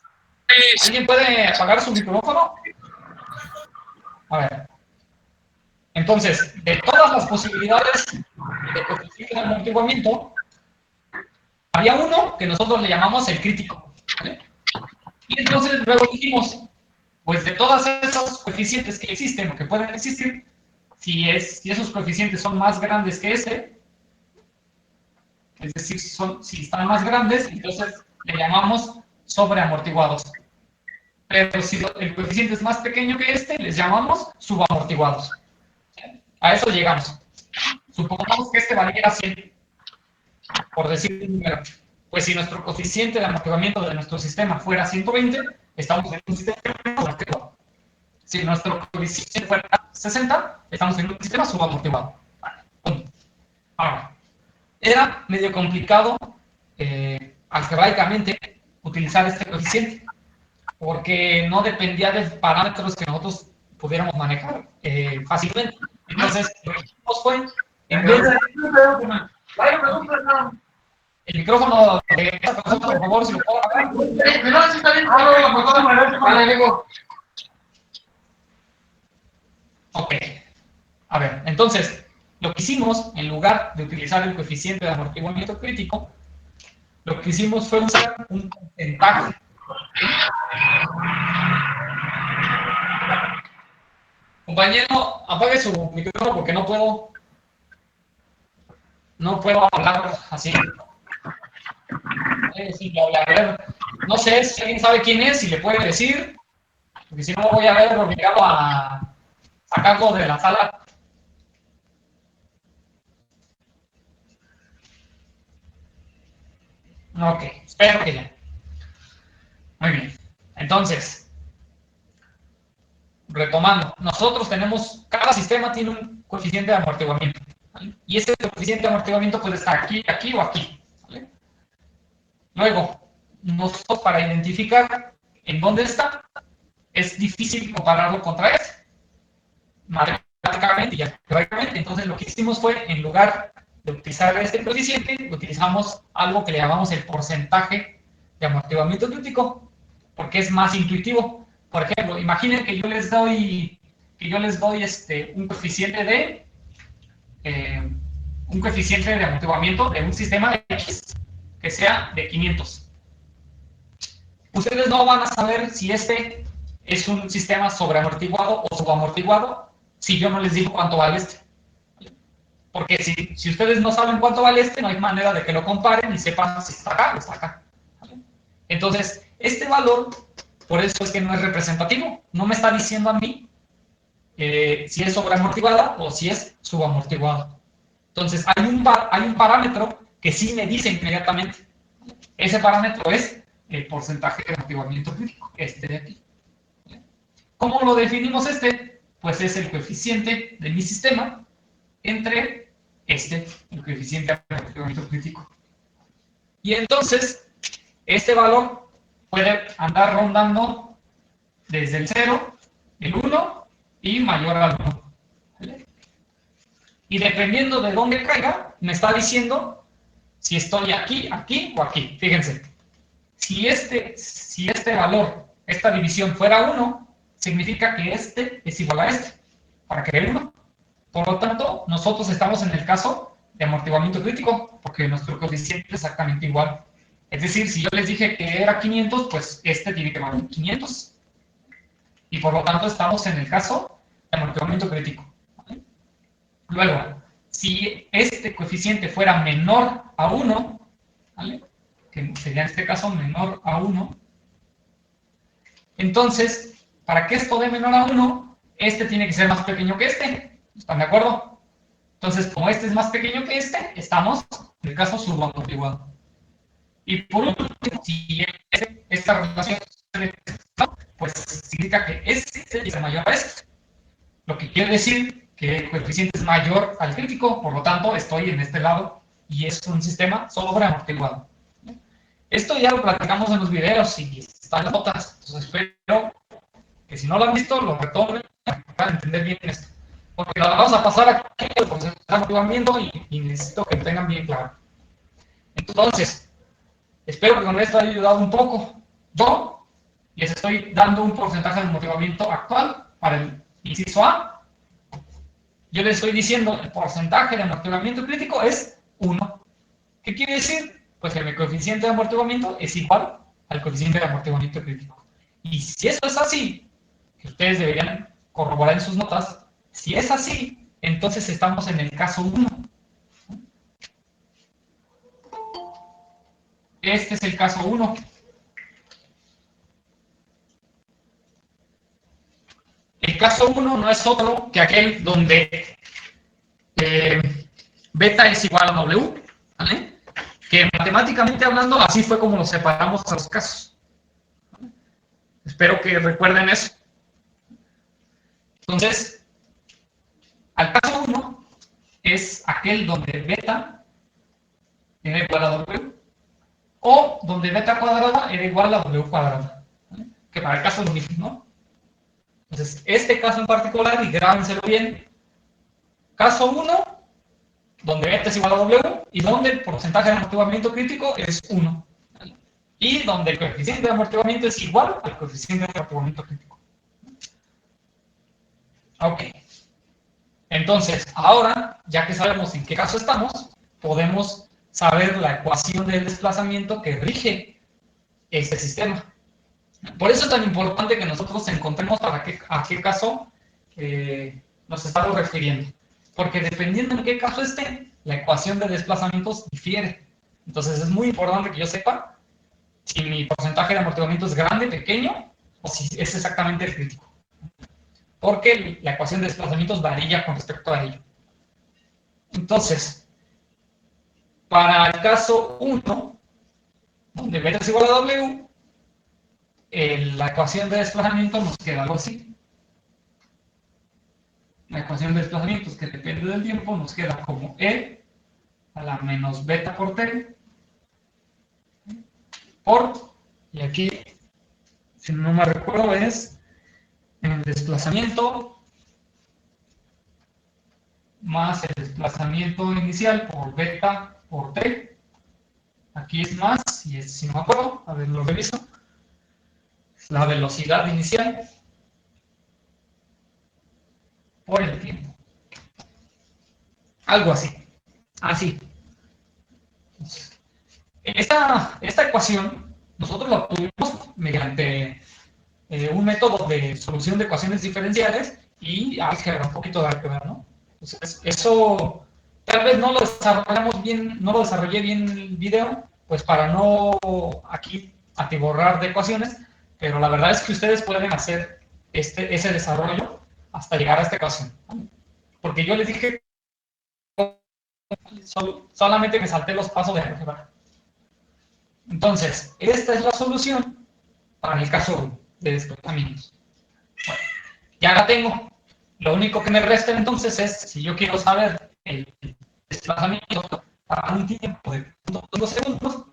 ¿alguien puede apagar su micrófono? A ver. Entonces, de todas las posibilidades de coeficiente de amortiguamiento, había uno que nosotros le llamamos el crítico. ¿Vale? Y entonces luego dijimos, pues de todos esos coeficientes que existen o que pueden existir, si esos coeficientes son más grandes que este, es decir, si están más grandes, entonces le llamamos sobreamortiguados. Pero si el coeficiente es más pequeño que este, les llamamos subamortiguados. A eso llegamos. Supongamos que este valiera 100, por decir un número. Pues si nuestro coeficiente de amortiguamiento de nuestro sistema fuera 120, estamos en un sistema amortiguado. Si nuestro coeficiente fuera 60, estamos en un sistema subamortiguado. Ahora, era medio complicado algebraicamente utilizar este coeficiente, porque no dependía de parámetros que nosotros pudiéramos manejar fácilmente. Entonces, lo que hicimos fue, en vez de... El micrófono de esta persona, por favor, si lo puedo apagar. Ok. A ver, entonces, lo que hicimos, en lugar de utilizar el coeficiente de amortiguamiento crítico, lo que hicimos fue usar un porcentaje. Compañero, apague su micrófono porque no puedo hablar así. A ver, no sé si alguien sabe quién es, si le puede decir, porque si no voy a ver obligado a sacarlo de la sala. Ok, espero que ya. Entonces, retomando, nosotros tenemos, cada sistema tiene un coeficiente de amortiguamiento, ¿vale? Y ese coeficiente de amortiguamiento puede estar aquí, aquí o aquí, ¿vale? Luego, nosotros para identificar en dónde está, es difícil compararlo contra este, matemáticamente y algebraicamente. Entonces, lo que hicimos fue, en lugar de utilizar este coeficiente, utilizamos algo que le llamamos el porcentaje de amortiguamiento crítico, porque es más intuitivo. Por ejemplo, imaginen que yo les doy un coeficiente de amortiguamiento de un sistema X que sea de 500. Ustedes no van a saber si este es un sistema sobreamortiguado o subamortiguado si yo no les digo cuánto vale este. Porque si ustedes no saben cuánto vale este, no hay manera de que lo comparen y sepan si está acá o está acá. Entonces, este valor, por eso es que no es representativo. No me está diciendo a mí si es sobreamortiguada o si es subamortiguada. Entonces, hay un parámetro que sí me dice inmediatamente. Ese parámetro es el porcentaje de amortiguamiento crítico, este de aquí. ¿Cómo lo definimos este? Pues es el coeficiente de mi sistema entre el coeficiente de amortiguamiento crítico. Y entonces, este valor puede andar rondando desde el 0, el 1 y mayor al 1. ¿Vale? Y dependiendo de dónde caiga, me está diciendo si estoy aquí, aquí o aquí. Fíjense, si este valor, esta división fuera 1, significa que este es igual a este, para que dé 1. Por lo tanto, nosotros estamos en el caso de amortiguamiento crítico, porque nuestro coeficiente es exactamente igual. Es decir, si yo les dije que era 500, pues este tiene que valer 500. Y por lo tanto, estamos en el caso de amortiguamiento crítico. ¿Vale? Luego, si este coeficiente fuera menor a 1, ¿vale? Que sería en este caso menor a 1, entonces, para que esto dé menor a 1, este tiene que ser más pequeño que este. ¿Están de acuerdo? Entonces, como este es más pequeño que este, estamos en el caso subamortiguado. Y por último, si esta relación pues significa que este es mayor a este. Lo que quiere decir que el coeficiente es mayor al crítico, por lo tanto, estoy en este lado y es un sistema sobreamortiguado. Esto ya lo platicamos en los videos y está en las notas. Entonces, espero que si no lo han visto, lo retomen para entender bien esto. Porque lo vamos a pasar aquí al porcentaje de amortiguamiento y necesito que lo tengan bien claro. Entonces, espero que con esto haya ayudado un poco. Yo les estoy dando un porcentaje de amortiguamiento actual para el inciso A. Yo les estoy diciendo el porcentaje de amortiguamiento crítico es 1. ¿Qué quiere decir? Pues que mi coeficiente de amortiguamiento es igual al coeficiente de amortiguamiento crítico. Y si eso es así, que ustedes deberían corroborar en sus notas, si es así, entonces estamos en el caso 1. Este es el caso 1. El caso 1 no es otro que aquel donde beta es igual a W, ¿vale? Que matemáticamente hablando, así fue como lo separamos a los casos. Espero que recuerden eso. Entonces, al caso 1 es aquel donde beta era igual a W, o donde beta cuadrada era igual a W cuadrada, ¿vale? Que para el caso es lo mismo, ¿no? Entonces, este caso en particular, y grábenselo bien, caso 1, donde beta es igual a W, y donde el porcentaje de amortiguamiento crítico es 1, ¿vale? Y donde el coeficiente de amortiguamiento es igual al coeficiente de amortiguamiento crítico. Ok. Entonces, ahora, ya que sabemos en qué caso estamos, podemos saber la ecuación del desplazamiento que rige este sistema. Por eso es tan importante que nosotros encontremos a qué caso nos estamos refiriendo. Porque dependiendo en qué caso esté, la ecuación de desplazamientos difiere. Entonces es muy importante que yo sepa si mi porcentaje de amortiguamiento es grande, pequeño, o si es exactamente el crítico. Porque la ecuación de desplazamientos varía con respecto a ello. Entonces, para el caso 1, donde beta es igual a W, la ecuación de desplazamiento nos queda algo así. La ecuación de desplazamientos que depende del tiempo nos queda como E a la menos beta por T por, y aquí, si no me recuerdo, es el desplazamiento más el desplazamiento inicial por beta por T. Aquí es más, y es, si no me acuerdo, a ver, lo reviso. Es la velocidad inicial por el tiempo. Algo así. Así. Esta ecuación nosotros la obtuvimos mediante un método de solución de ecuaciones diferenciales y álgebra, un poquito de álgebra, ¿no? Entonces, eso tal vez no lo desarrollamos bien, no lo desarrollé bien en el video, pues para no aquí atiborrar de ecuaciones, pero la verdad es que ustedes pueden hacer ese desarrollo hasta llegar a esta ecuación, ¿vale? Porque yo les dije, solamente me salté los pasos de álgebra. Entonces, esta es la solución para el caso de desplazamientos. Bueno, ya la tengo. Lo único que me resta entonces es, si yo quiero saber el desplazamiento a un tiempo de 0.5 segundos,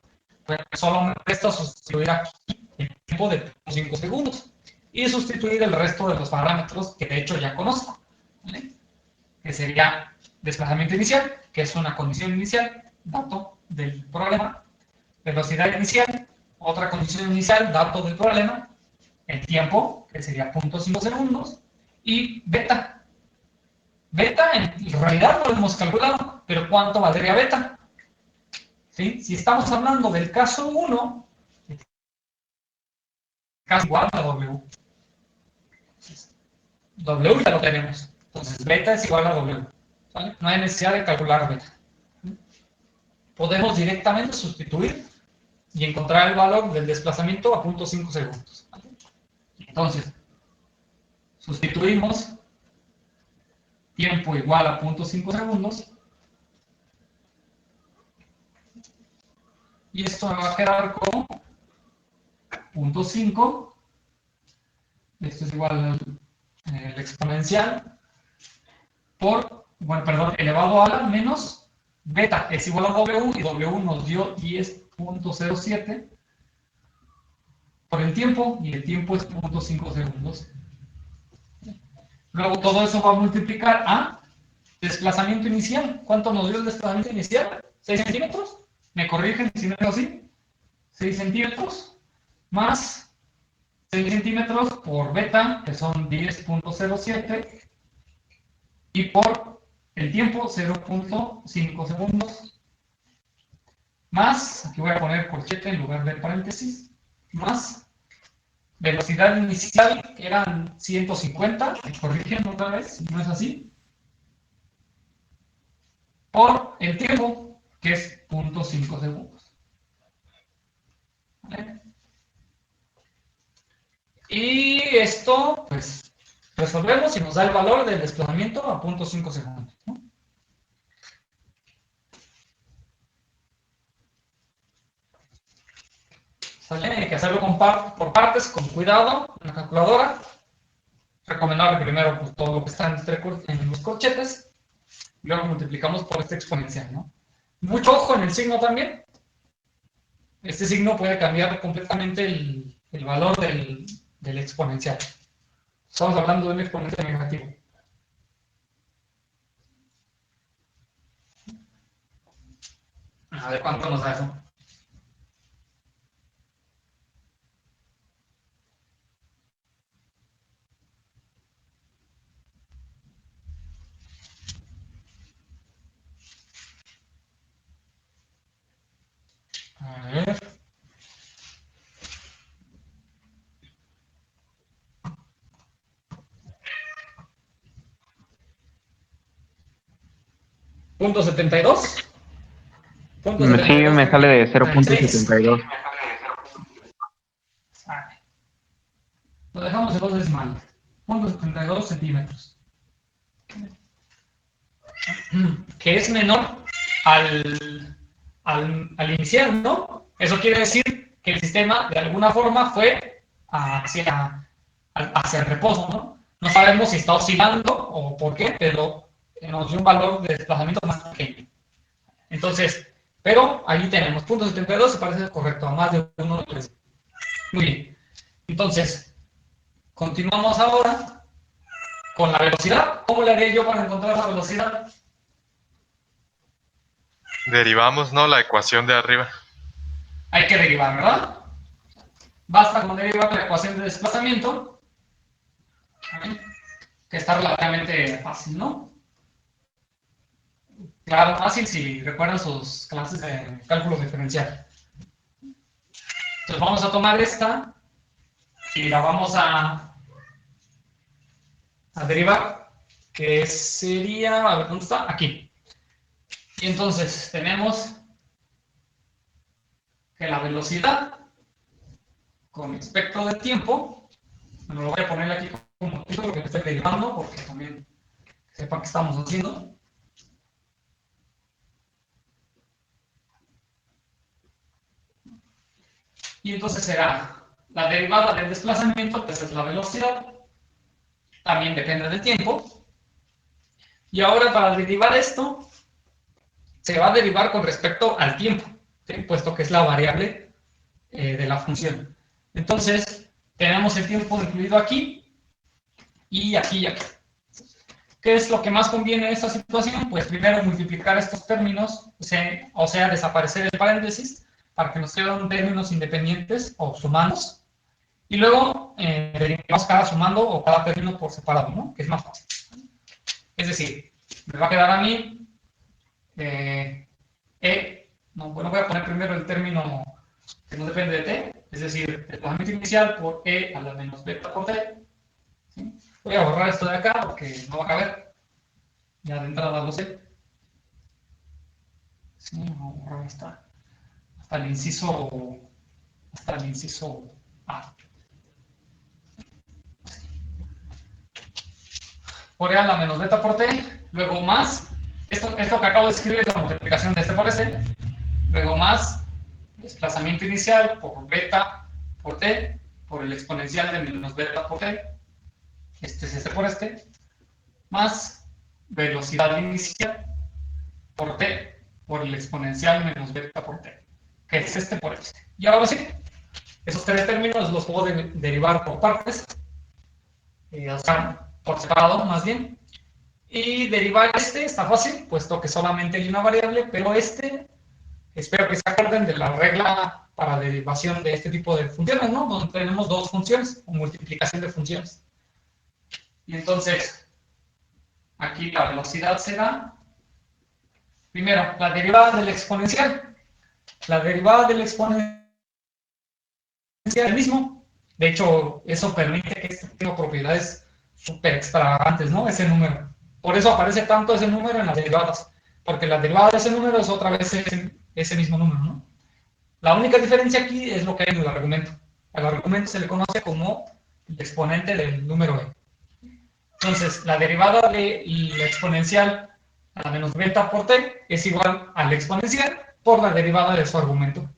pues solo me resta sustituir aquí el tiempo de 5 segundos y sustituir el resto de los parámetros que de hecho ya conozco, ¿vale? Que sería desplazamiento inicial, que es una condición inicial, dato del problema, velocidad inicial, otra condición inicial, dato del problema, el tiempo, que sería 0.5 segundos, y beta. Beta en realidad no lo hemos calculado, pero ¿cuánto valdría beta? ¿Sí? Si estamos hablando del caso 1, caso igual a W. W ya lo tenemos. Entonces beta es igual a W. ¿Vale? No hay necesidad de calcular beta. Podemos directamente sustituir y encontrar el valor del desplazamiento a 0.5 segundos. ¿Vale? Entonces, sustituimos tiempo igual a 0.5 segundos y esto me va a quedar como 0.5, esto es igual al exponencial por, bueno, perdón, elevado a la menos beta es igual a W y W nos dio 10.07 por el tiempo y el tiempo es 0.5 segundos. Luego todo eso va a multiplicar a desplazamiento inicial. ¿Cuánto nos dio el desplazamiento inicial? ¿6 centímetros? ¿Me corrigen si no es así? 6 centímetros más 6 centímetros por beta, que son 10.07, y por el tiempo 0.5 segundos, más, aquí voy a poner corchete en lugar de paréntesis, más velocidad inicial, que eran 150, me corrigen otra vez, si no es así, por el tiempo, que es 0.5 segundos. ¿Vale? Y esto, pues, resolvemos y nos da el valor del desplazamiento a 0.5 segundos, ¿no? ¿Sale? Hay que hacerlo por partes, con cuidado, en la calculadora. Recomendable primero pues, todo lo que está en los corchetes, y luego multiplicamos por este exponencial, ¿no? Mucho ojo en el signo también. Este signo puede cambiar completamente el valor del exponencial. Estamos hablando de un exponente negativo. A ver cuánto nos da eso. A ver. Punto 72. Punto Sí, 72. me sale de 0.72. Lo dejamos en dos decimales. 0.72 centímetros. Que es menor al inicial, ¿no? Eso quiere decir que el sistema de alguna forma fue hacia el reposo, ¿no? No sabemos si está oscilando o por qué, pero nos dio un valor de desplazamiento más pequeño. Entonces, pero ahí tenemos .72, se parece correcto a más de 1. Muy bien. Entonces, continuamos ahora con la velocidad. ¿Cómo le haría yo para encontrar la velocidad? Derivamos, ¿no? La ecuación de arriba. Hay que derivar, ¿verdad? Basta con derivar la ecuación de desplazamiento, que está relativamente fácil, ¿no? Claro, fácil si recuerdan sus clases de cálculo diferencial. Entonces vamos a tomar esta y la vamos a derivar, que sería, a ver, ¿dónde está? Aquí. Y entonces tenemos que la velocidad con respecto del tiempo, bueno, lo voy a poner aquí como título que estoy derivando, porque también sepan qué estamos haciendo. Y entonces será la derivada del desplazamiento, que es la velocidad, también depende del tiempo. Y ahora para derivar esto, se va a derivar con respecto al tiempo, ¿sí? Puesto que es la variable de la función. Entonces, tenemos el tiempo incluido aquí y aquí y aquí. ¿Qué es lo que más conviene en esta situación? Pues primero multiplicar estos términos, o sea, desaparecer el paréntesis, para que nos queden términos independientes o sumados. Y luego derivamos cada sumando o cada término por separado, ¿no? Que es más fácil. Es decir, me va a quedar a mí no, bueno, voy a poner primero el término que no depende de t, es decir, el desplazamiento inicial por e a la menos beta por t. ¿Sí? Voy a borrar esto de acá porque no va a caber. Ya de entrada lo sé. Sí, vamos a borrar hasta el inciso A. Por e a la menos beta por t, luego más, esto que acabo de escribir es la multiplicación de este por este, luego más desplazamiento inicial por beta por t, por el exponencial de menos beta por t, este es este por este, más velocidad inicial por t, por el exponencial menos beta por t, que es este por este. Y ahora sí, esos tres términos los puedo derivar por partes, o sea, por separado más bien. Y derivar este está fácil, puesto que solamente hay una variable, pero espero que se acuerden de la regla para derivación de este tipo de funciones, ¿no? Donde tenemos dos funciones, o multiplicación de funciones. Y entonces, aquí la velocidad será, primero, la derivada del exponencial. La derivada del exponencial es el mismo. De hecho, eso permite que este tenga propiedades súper extravagantes, ¿no? Ese número. Por eso aparece tanto ese número en las derivadas, porque la derivada de ese número es otra vez ese mismo número, ¿no? La única diferencia aquí es lo que hay en el argumento. Al argumento se le conoce como el exponente del número e. Entonces, la derivada de la exponencial a la menos beta por t es igual al exponencial por la derivada de su argumento.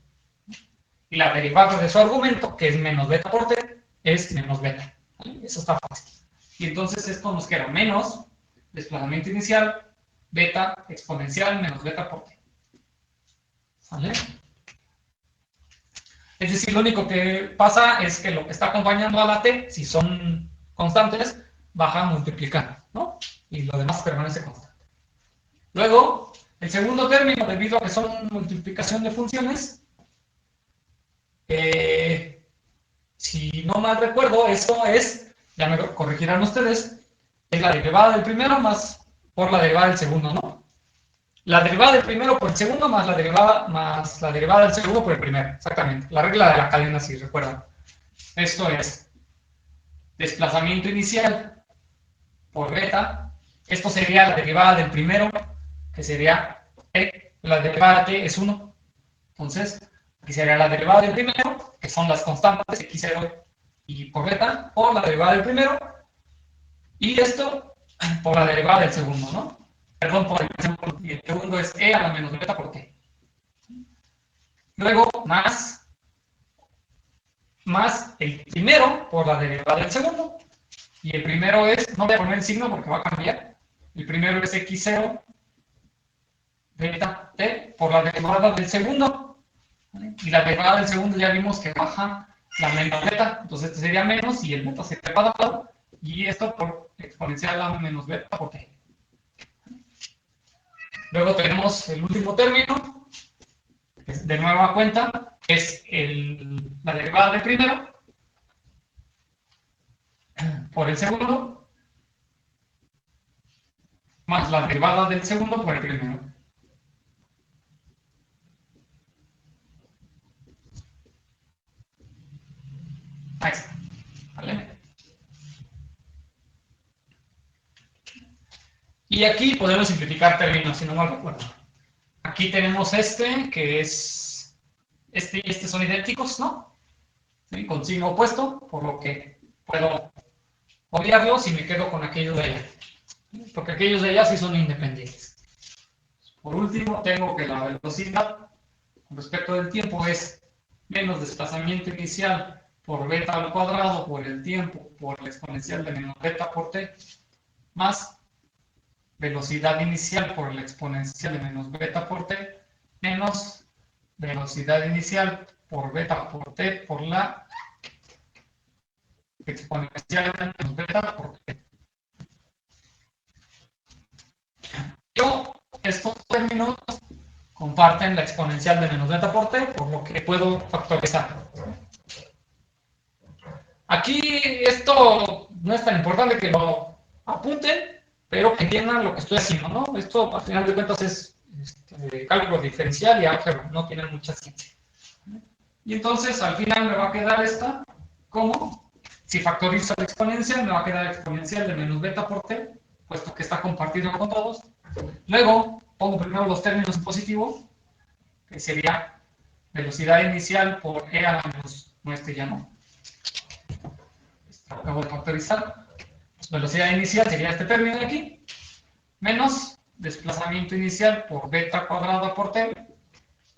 Y la derivada de su argumento, que es menos beta por t, es menos beta. ¿Vale? Eso está fácil. Y entonces esto nos queda menos desplazamiento inicial, beta exponencial menos beta por t. ¿Vale? Es decir, lo único que pasa es que lo que está acompañando a la t, si son constantes, baja multiplicando, ¿no? Y lo demás permanece constante. Luego, el segundo término, debido a que son multiplicación de funciones, si no mal recuerdo, eso es, ya me corregirán ustedes, es la derivada del primero más por la derivada del segundo, ¿no? La derivada del primero por el segundo más la derivada del segundo por el primero, exactamente. La regla de la cadena, si recuerdan. Esto es desplazamiento inicial por beta. Esto sería la derivada del primero, que sería t. La derivada de t es 1. Entonces, aquí sería la derivada del primero, que son las constantes x0 y por beta, por la derivada del primero. Y esto por la derivada del segundo, ¿no? Perdón, por el segundo. Y el segundo es e a la menos beta por t. Luego, más más el primero por la derivada del segundo. Y el primero es, no voy a poner el signo porque va a cambiar. El primero es x0 beta t por la derivada del segundo. ¿Vale? Y la derivada del segundo ya vimos que baja la menos beta. Entonces este sería menos y el beta se va a lado. Y esto por exponencial a menos beta por t. Luego tenemos el último término, que es de nueva cuenta, es la derivada del primero por el segundo, más la derivada del segundo por el primero. Ahí está. ¿Vale? Y aquí podemos simplificar términos, si no mal recuerdo. Aquí tenemos que es, este y este son idénticos, ¿no? ¿Sí? Con signo opuesto, por lo que puedo obviarlos y me quedo con aquellos de allá. Porque aquellos de allá sí son independientes. Por último, tengo que la velocidad con respecto del tiempo es menos desplazamiento inicial por beta al cuadrado por el tiempo por la exponencial de menos beta por t, más velocidad inicial por la exponencial de menos beta por t, menos velocidad inicial por beta por t por la exponencial de menos beta por t. Estos términos comparten la exponencial de menos beta por t, por lo que puedo factorizar. Aquí esto no es tan importante que lo apunten, pero que entiendan lo que estoy haciendo, ¿no? Esto, al final de cuentas, es cálculo diferencial y álgebra, no tiene mucha ciencia. Y entonces, al final me va a quedar esta como, si factorizo la exponencial, me va a quedar exponencial de menos beta por t, puesto que está compartido con todos. Luego, pongo primero los términos en positivo, que sería velocidad inicial por e a la menos, no, este ya no. Esto lo acabo de factorizar. Velocidad inicial sería este término de aquí, menos desplazamiento inicial por beta cuadrada por t,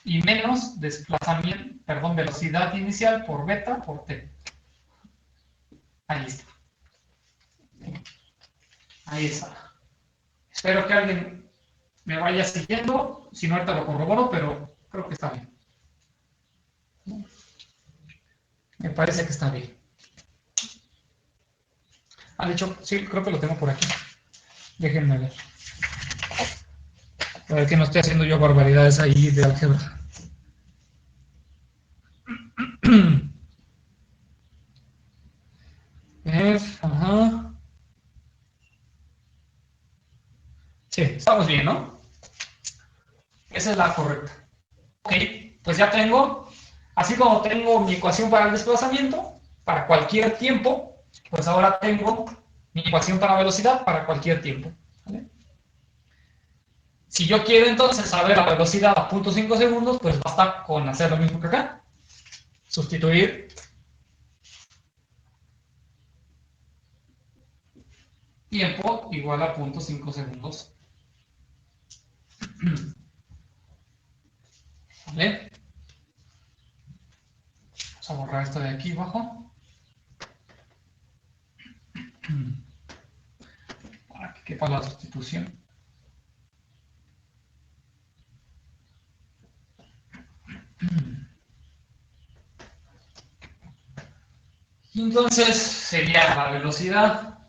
y menos velocidad inicial por beta por t. Ahí está. Ahí está. Espero que alguien me vaya siguiendo, si no ahorita lo corroboro, pero creo que está bien. Me parece que está bien. De hecho, sí, creo que lo tengo por aquí. Déjenme ver. A ver que no estoy haciendo yo barbaridades ahí de álgebra. Ajá. Sí, estamos bien, ¿no? Esa es la correcta. Ok, pues ya tengo, así como tengo mi ecuación para el desplazamiento, para cualquier tiempo, pues ahora tengo mi ecuación para velocidad para cualquier tiempo. ¿Vale? Si yo quiero entonces saber la velocidad a 0.5 segundos, pues basta con hacer lo mismo que acá. Sustituir tiempo igual a 0.5 segundos. ¿Vale? Vamos a borrar esto de aquí abajo. Para que quepa la sustitución. Y entonces sería la velocidad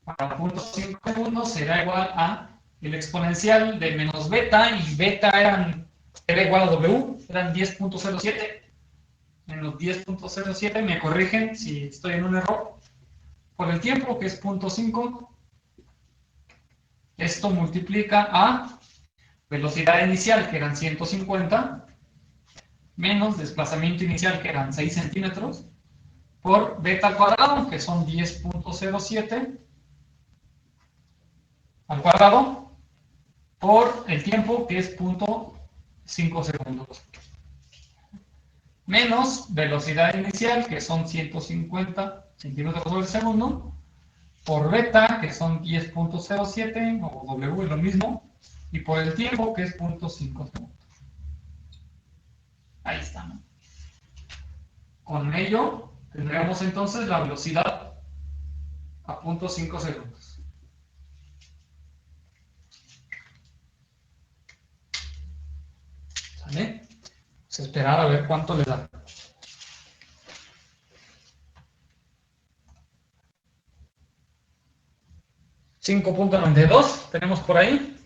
para 0.5 segundos será igual a el exponencial de menos beta, y beta era igual a W, eran 10.07, menos 10.07, me corrigen si estoy en un error, por el tiempo, que es 0.5, esto multiplica a velocidad inicial, que eran 150, menos desplazamiento inicial, que eran 6 centímetros, por beta al cuadrado, que son 10.07, al cuadrado, por el tiempo, que es 0.5 segundos. Menos velocidad inicial, que son 150 centímetros por segundo, por beta, que son 10.07, o W es lo mismo, y por el tiempo, que es 0.5 segundos. Ahí está, ¿no? Con ello tendríamos entonces la velocidad a 0.5 segundos. ¿Sale? Vamos a esperar a ver cuánto le da. $5.92 tenemos por ahí.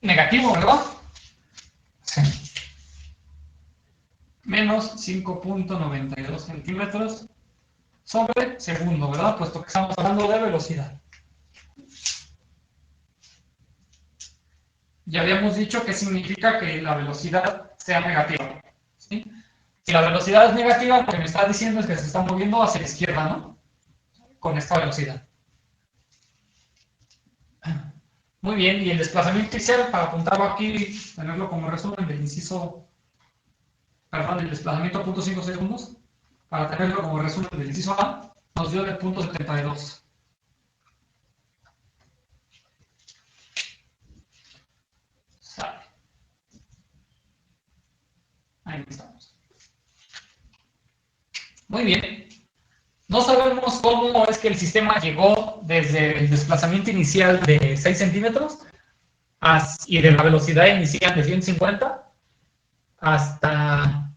Negativo, ¿verdad? Sí. Menos 5.92 centímetros sobre segundo, ¿verdad? Puesto que estamos hablando de velocidad. Ya habíamos dicho que significa que la velocidad sea negativa, ¿sí? Si la velocidad es negativa, lo que me está diciendo es que se está moviendo hacia la izquierda, ¿no? Con esta velocidad. Muy bien, y el desplazamiento inicial, para apuntarlo aquí, tenerlo como resumen del inciso, perdón, el desplazamiento a 0.5 segundos, para tenerlo como resumen del inciso A, nos dio de 0.72. Sale. Ahí estamos. Muy bien. No sabemos cómo es que el sistema llegó desde el desplazamiento inicial de 6 centímetros y de la velocidad inicial de 150 hasta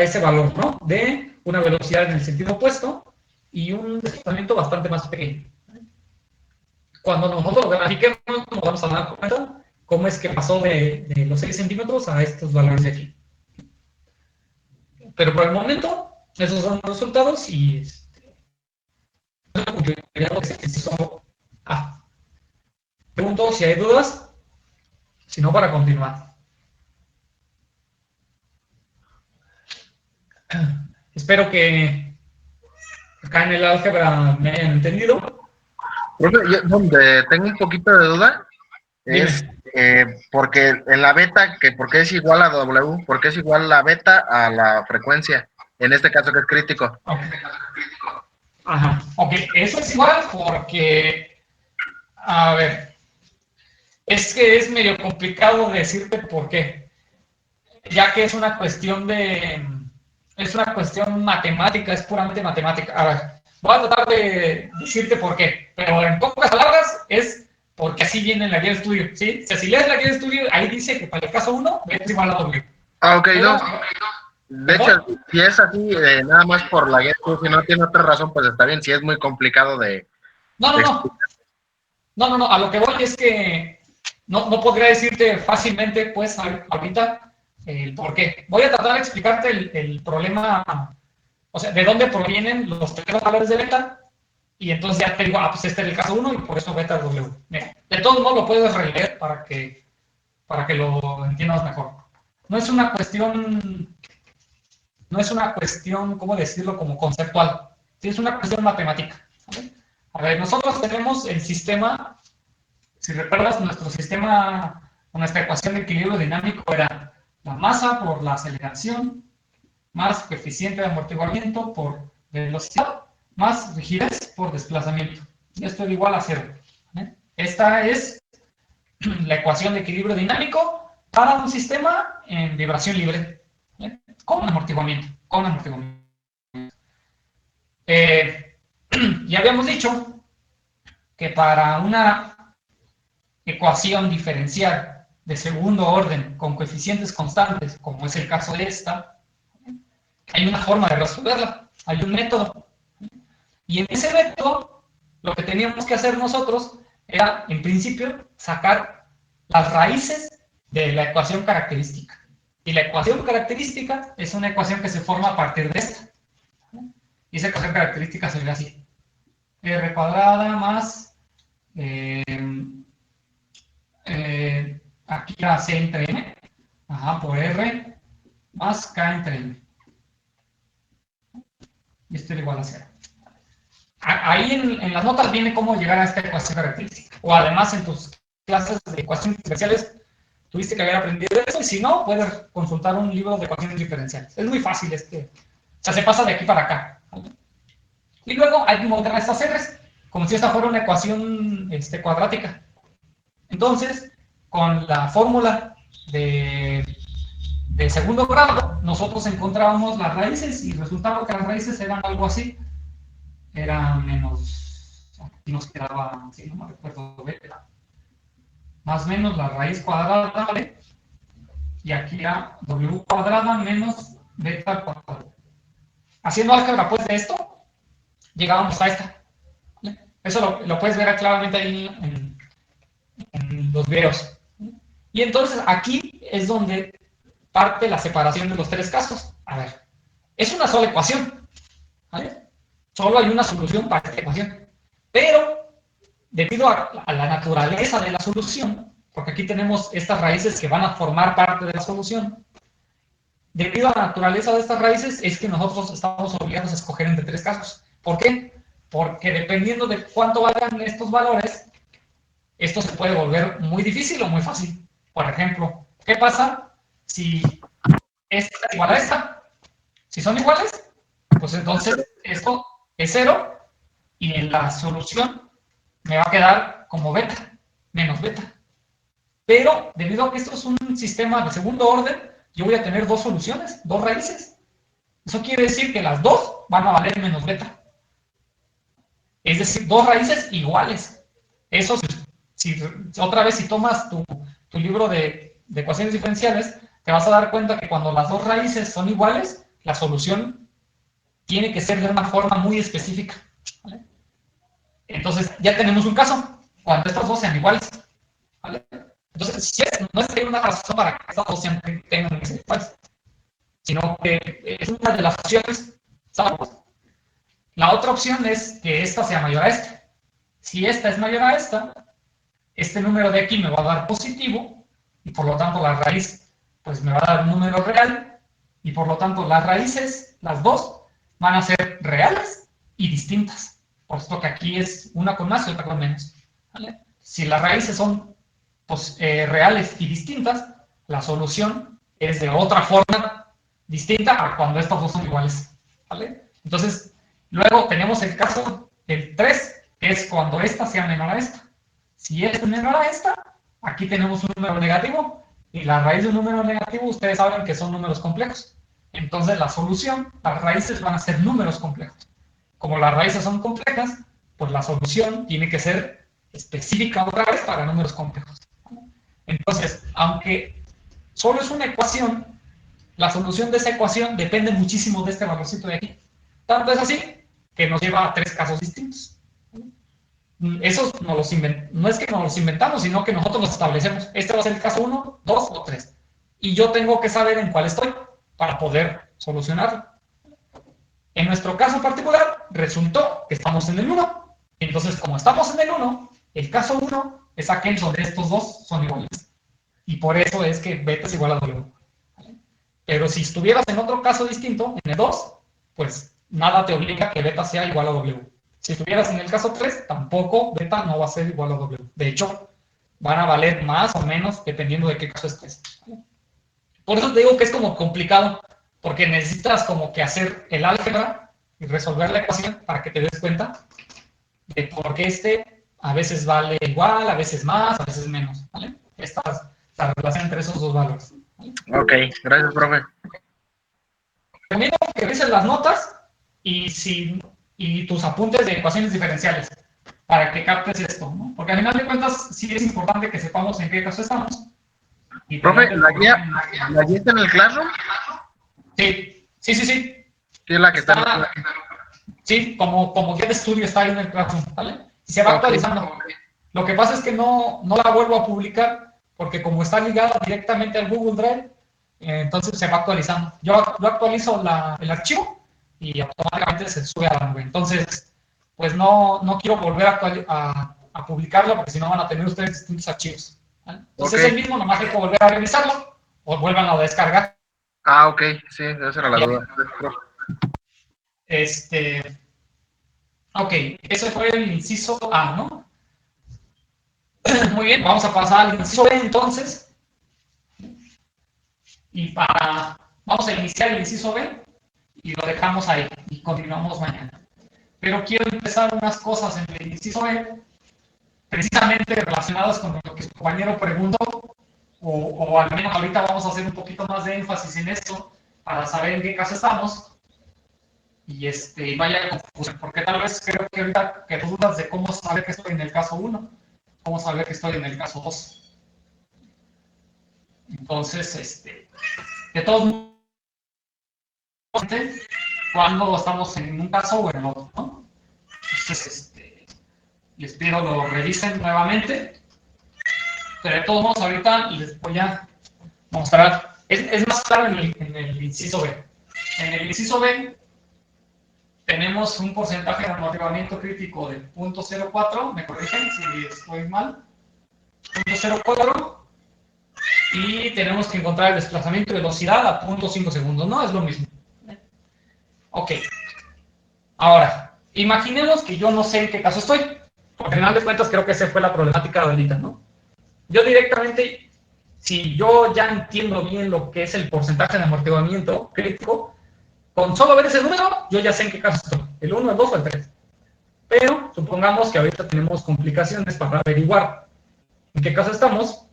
ese valor, ¿no? De una velocidad en el sentido opuesto y un desplazamiento bastante más pequeño. Cuando nosotros lo grafiquemos, nos vamos a dar cuenta cómo es que pasó de los 6 centímetros a estos valores de aquí. Pero por el momento, esos son los resultados y pregunto si hay dudas, si no, para continuar. Espero que acá en el álgebra me hayan entendido. Profe, yo donde tengo un poquito de duda es porque en la beta, que porque es igual a W, porque es igual la beta a la frecuencia, en este caso que es crítico. Okay. Ajá, ok, eso es igual porque, a ver, es que es medio complicado decirte por qué, ya que es una cuestión matemática, es puramente matemática. A ver, voy a tratar de decirte por qué, pero en pocas palabras es porque así viene en la guía de estudio, ¿sí? Si lees la guía de estudio, ahí dice que para el caso 1, es igual a W. Ah, ok, no. De hecho, si es así, nada más por la guía, si no tiene otra razón, pues está bien. Si es muy complicado de... No, a lo que voy es que no podría decirte fácilmente, pues, ahorita el por qué. Voy a tratar de explicarte el problema, o sea, de dónde provienen los tres valores de beta, y entonces ya te digo, pues este es el caso 1 y por eso beta es W. Mira, de todos modos lo puedes releer para que lo entiendas mejor. No es una cuestión, ¿cómo decirlo?, como conceptual. Sí, es una cuestión matemática. ¿Vale? A ver, nosotros tenemos el sistema, si recuerdas, nuestra ecuación de equilibrio dinámico era la masa por la aceleración, más coeficiente de amortiguamiento por velocidad, más rigidez por desplazamiento. Y esto es igual a 0. ¿Vale? Esta es la ecuación de equilibrio dinámico para un sistema en vibración libre. ¿Vale? Con amortiguamiento. Ya habíamos dicho que para una ecuación diferencial de segundo orden con coeficientes constantes, como es el caso de esta, hay una forma de resolverla, hay un método. Y en ese método, lo que teníamos que hacer nosotros era, en principio, sacar las raíces de la ecuación característica. Y la ecuación característica es una ecuación que se forma a partir de esta. Y esa ecuación característica se ve así. R cuadrada más, aquí la C entre M, por R, más K entre M. Y esto es igual a 0. Ahí en las notas viene cómo llegar a esta ecuación característica. O además en tus clases de ecuaciones diferenciales tuviste que haber aprendido eso, y si no, puedes consultar un libro de ecuaciones diferenciales. Es muy fácil, o sea, se pasa de aquí para acá. ¿Vale? Y luego hay que montar estas R's, como si esta fuera una ecuación cuadrática. Entonces, con la fórmula de de segundo grado, nosotros encontrábamos las raíces y resultaba que las raíces eran algo así. Eran menos, aquí nos quedaba, si no me recuerdo, beta. Más o menos la raíz cuadrada, ¿vale? Y aquí era w cuadrada menos beta al cuadrado. Haciendo álgebra pues de esto, llegábamos a esta. ¿Vale? Eso lo puedes ver claramente ahí en los videos. Y entonces aquí es donde parte la separación de los tres casos. A ver, es una sola ecuación, ¿vale? Solo hay una solución para esta ecuación. Pero, debido a la naturaleza de la solución, porque aquí tenemos estas raíces que van a formar parte de la solución, debido a la naturaleza de estas raíces es que nosotros estamos obligados a escoger entre tres casos. ¿Por qué? Porque dependiendo de cuánto valgan estos valores, esto se puede volver muy difícil o muy fácil. Por ejemplo, ¿qué pasa si esta es igual a esta? Si son iguales, pues entonces esto es 0 y en la solución me va a quedar como beta, menos beta. Pero debido a que esto es un sistema de segundo orden, yo voy a tener dos soluciones, dos raíces. Eso quiere decir que las dos van a valer menos beta. Es decir, dos raíces iguales. Eso, otra vez, si tomas tu libro de ecuaciones diferenciales, te vas a dar cuenta que cuando las dos raíces son iguales, la solución tiene que ser de una forma muy específica. ¿Vale? Entonces, ya tenemos un caso, cuando estas dos sean iguales. ¿Vale? Entonces, no es que hay una razón para que estas dos tengan que ser iguales, sino que es una de las opciones, ¿sabes? La otra opción es que esta sea mayor a esta. Si esta es mayor a esta, este número de aquí me va a dar positivo, y por lo tanto la raíz pues me va a dar un número real, y por lo tanto las raíces, las dos, van a ser reales y distintas. Por esto que aquí es una con más y otra con menos. ¿Vale? Si las raíces son pues, reales y distintas, la solución es de otra forma distinta a cuando estas dos son iguales. ¿Vale? Entonces, luego tenemos el caso del 3, que es cuando esta sea menor a esta. Si esta es menor a esta, aquí tenemos un número negativo, y la raíz de un número negativo, ustedes saben que son números complejos. Entonces, la solución, las raíces van a ser números complejos. Como las raíces son complejas, pues la solución tiene que ser específica otra vez para números complejos. Entonces, aunque solo es una ecuación, la solución de esa ecuación depende muchísimo de este valorcito de aquí. Tanto es así que nos lleva a tres casos distintos. Esos no es que nos los inventamos, sino que nosotros los establecemos. Este va a ser el caso 1, 2 o 3. Y yo tengo que saber en cuál estoy para poder solucionarlo. En nuestro caso particular, resultó que estamos en el 1. Entonces, como estamos en el 1, el caso 1 es aquel donde estos dos son iguales. Y por eso es que beta es igual a W. ¿Vale? Pero si estuvieras en otro caso distinto, en el 2, pues nada te obliga a que beta sea igual a W. Si estuvieras en el caso 3, tampoco beta no va a ser igual a W. De hecho, van a valer más o menos dependiendo de qué caso estés. ¿Vale? Por eso te digo que es como complicado, porque necesitas como que hacer el álgebra y resolver la ecuación para que te des cuenta de por qué a veces vale igual, a veces más, a veces menos. ¿Vale? Esta es la relación entre esos dos valores. ¿Vale? Ok, gracias, profe. Termino que revises las notas y tus apuntes de ecuaciones diferenciales para que captes esto, ¿no? Porque al final de cuentas sí es importante que sepamos en qué caso estamos. Y Profe, ¿la guía está en el Classroom? Sí. Sí, es la que está. Sí, como guía de estudio está ahí en el Classroom, ¿vale? Y se va actualizando. Lo que pasa es que no la vuelvo a publicar porque como está ligada directamente al Google Drive, entonces se va actualizando. Yo actualizo el archivo y automáticamente se sube a la nube. Entonces, pues no quiero volver a publicarlo porque si no van a tener ustedes distintos archivos. ¿Vale? Entonces es el mismo, nomás hay que volver a revisarlo o vuelvan a descargar. Ah, ok, sí, esa era la duda. Ok, ese fue el inciso A, ¿no? Muy bien, vamos a pasar al inciso B entonces. Y vamos a iniciar el inciso B y lo dejamos ahí y continuamos mañana. Pero quiero empezar unas cosas en el inciso B, precisamente relacionadas con lo que su compañero preguntó, o al menos ahorita vamos a hacer un poquito más de énfasis en esto para saber en qué caso estamos y vaya confusión, porque tal vez creo que ahorita que dudas de cómo saber que estoy en el caso 1, cómo saber que estoy en el caso 2. Entonces, de todos modos, cuando estamos en un caso o en el otro, ¿no? Entonces, les pido lo revisen nuevamente. Pero de todos modos, ahorita les voy a mostrar. Es más claro en el inciso B. En el inciso B tenemos un porcentaje de amortiguamiento crítico de 0.04. Me corrigen si estoy mal. 0.04. Y tenemos que encontrar el desplazamiento de velocidad a 0.5 segundos. No es lo mismo. Ok. Ahora, imaginemos que yo no sé en qué caso estoy. Porque al final de cuentas creo que esa fue la problemática de ahorita, ¿no? Yo directamente, si yo ya entiendo bien lo que es el porcentaje de amortiguamiento crítico, con solo ver ese número, yo ya sé en qué caso estoy, el 1, el 2 o el 3. Pero supongamos que ahorita tenemos complicaciones para averiguar en qué caso estamos.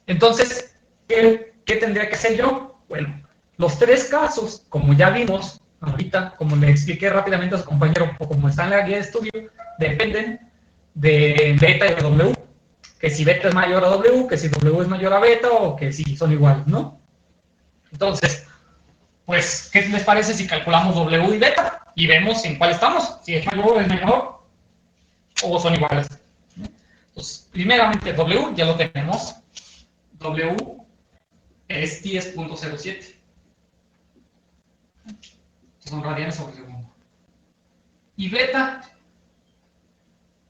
Entonces, ¿qué tendría que hacer yo? Bueno, los tres casos, como ya vimos ahorita, como le expliqué rápidamente a su compañero, o como está en la guía de estudio, dependen de beta y de W. Que si beta es mayor a W, que si W es mayor a beta, o que si son iguales, ¿no? Entonces, pues, ¿qué les parece si calculamos W y beta? Y vemos en cuál estamos, si es mayor o es menor, o son iguales. Entonces, primeramente W, ya lo tenemos. W es 10.07. Son radianes sobre segundo. Y beta,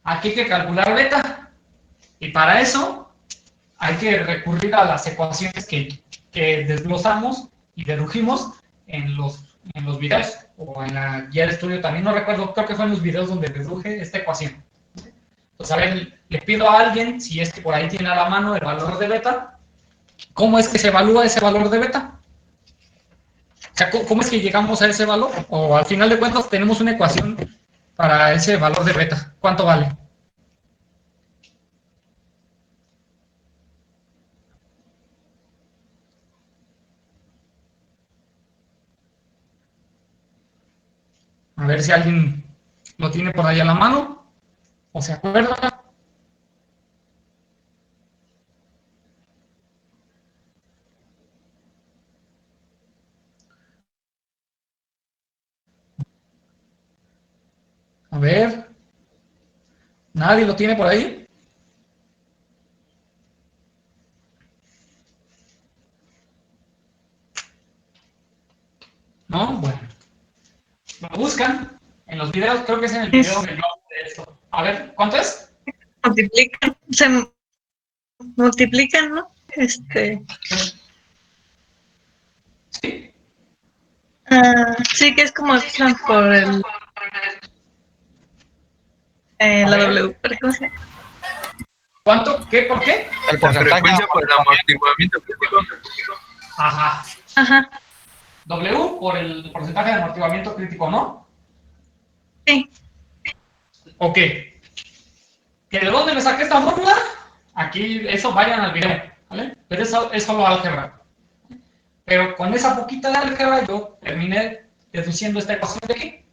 aquí hay que calcular beta. Y para eso hay que recurrir a las ecuaciones que desglosamos y dedujimos en los videos o en la guía de estudio. También no recuerdo, creo que fue en los videos donde deduje esta ecuación. Entonces, a ver, le pido a alguien, si es que por ahí tiene a la mano el valor de beta, ¿cómo es que se evalúa ese valor de beta? O sea, ¿cómo es que llegamos a ese valor? O al final de cuentas tenemos una ecuación para ese valor de beta. ¿Cuánto vale? A ver si alguien lo tiene por ahí a la mano o se acuerda. A ver. ¿Nadie lo tiene por ahí? ¿No? Bueno. Lo buscan en los videos, creo que es en el video donde yo hablo de esto. A ver, ¿cuánto es? Se multiplican, ¿no? Sí. Sí, que es como Epsilon por la W. ¿Cómo se llama? ¿Cuánto? ¿Qué? ¿Por qué? El porcentaje. Frecuencia por el amortiguamiento crítico. Ajá. Ajá, W por el porcentaje de amortiguamiento crítico, ¿no? sí. Ok. ¿Que de dónde me saqué esta fórmula? Aquí, eso vayan al video, ¿vale? Pero eso es solo álgebra. Pero con esa poquita de álgebra yo terminé deduciendo esta ecuación de aquí,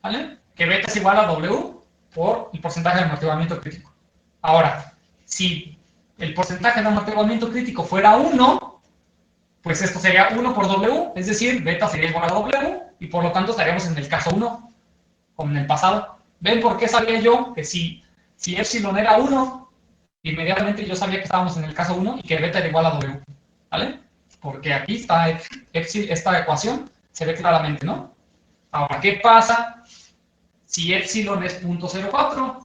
¿vale? Que beta es igual a W por el porcentaje de amortiguamiento crítico. Ahora, si el porcentaje de amortiguamiento crítico fuera 1, pues esto sería 1 por W, es decir, beta sería igual a W, y por lo tanto estaríamos en el caso 1, como en el pasado. ¿Ven por qué sabía yo que si epsilon era 1, inmediatamente yo sabía que estábamos en el caso 1 y que beta era igual a W? ¿Vale? Porque aquí está esta ecuación, se ve claramente, ¿no? Ahora, ¿qué pasa si epsilon es 0.04?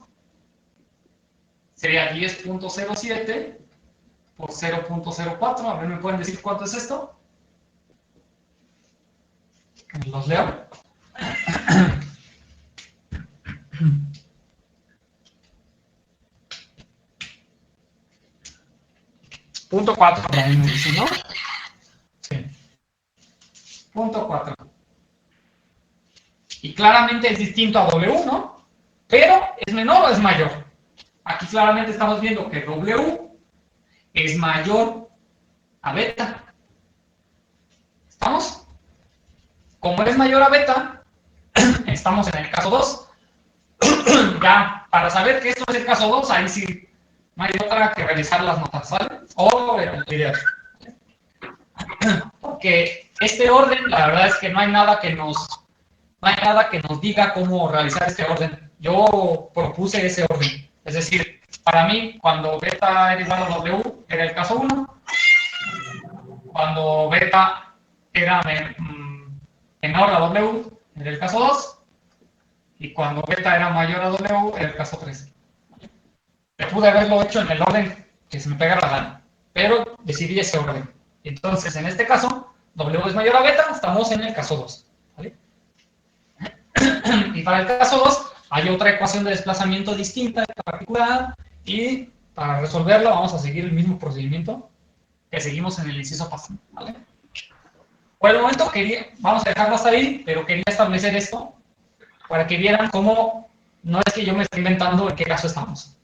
Sería 10.07 por 0.04. A ver, ¿me pueden decir cuánto es esto? Los leo. Punto 4, me dice, ¿no? Sí. Punto 4. Y claramente es distinto a W, ¿no? Pero, ¿es menor o es mayor? aquí claramente estamos viendo que W es mayor a beta. ¿Estamos? Como es mayor a beta, estamos en el caso 2. Ya, para saber que esto es el caso 2, ahí sí no hay otra que revisar las notas, ¿vale? O el video. Porque este orden, la verdad es que no hay nada que nos diga cómo realizar este orden. Yo propuse ese orden. Es decir, para mí, cuando beta era igual a W, era el caso 1. Cuando beta era menor a W, era el caso 2. Y cuando beta era mayor a W, era el caso 3. Pude haberlo hecho en el orden que se me pega la gana, pero decidí ese orden. Entonces, en este caso, W es mayor a beta, estamos en el caso 2. ¿Vale? Y para el caso 2, hay otra ecuación de desplazamiento distinta, particular, y para resolverla vamos a seguir el mismo procedimiento que seguimos en el inciso pasado. ¿Vale? Por el momento, vamos a dejarlo hasta ahí, pero quería establecer esto para que vieran cómo no es que yo me esté inventando en qué caso estamos.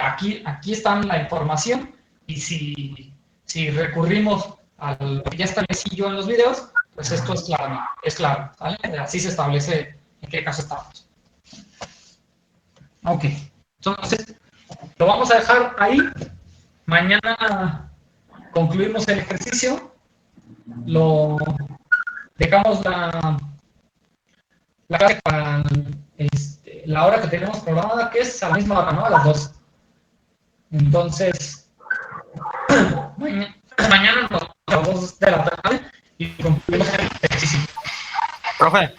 Aquí está la información, y si recurrimos a lo que ya establecí yo en los videos, pues esto es claro, ¿vale? Así se establece en qué caso estamos. Ok, entonces lo vamos a dejar ahí. Mañana concluimos el ejercicio, dejamos la clase para la hora que tenemos programada, que es a la misma hora, ¿no? A las 2. Entonces, mañana nos vemos a las 2 de la tarde y concluimos el ejercicio. Profe.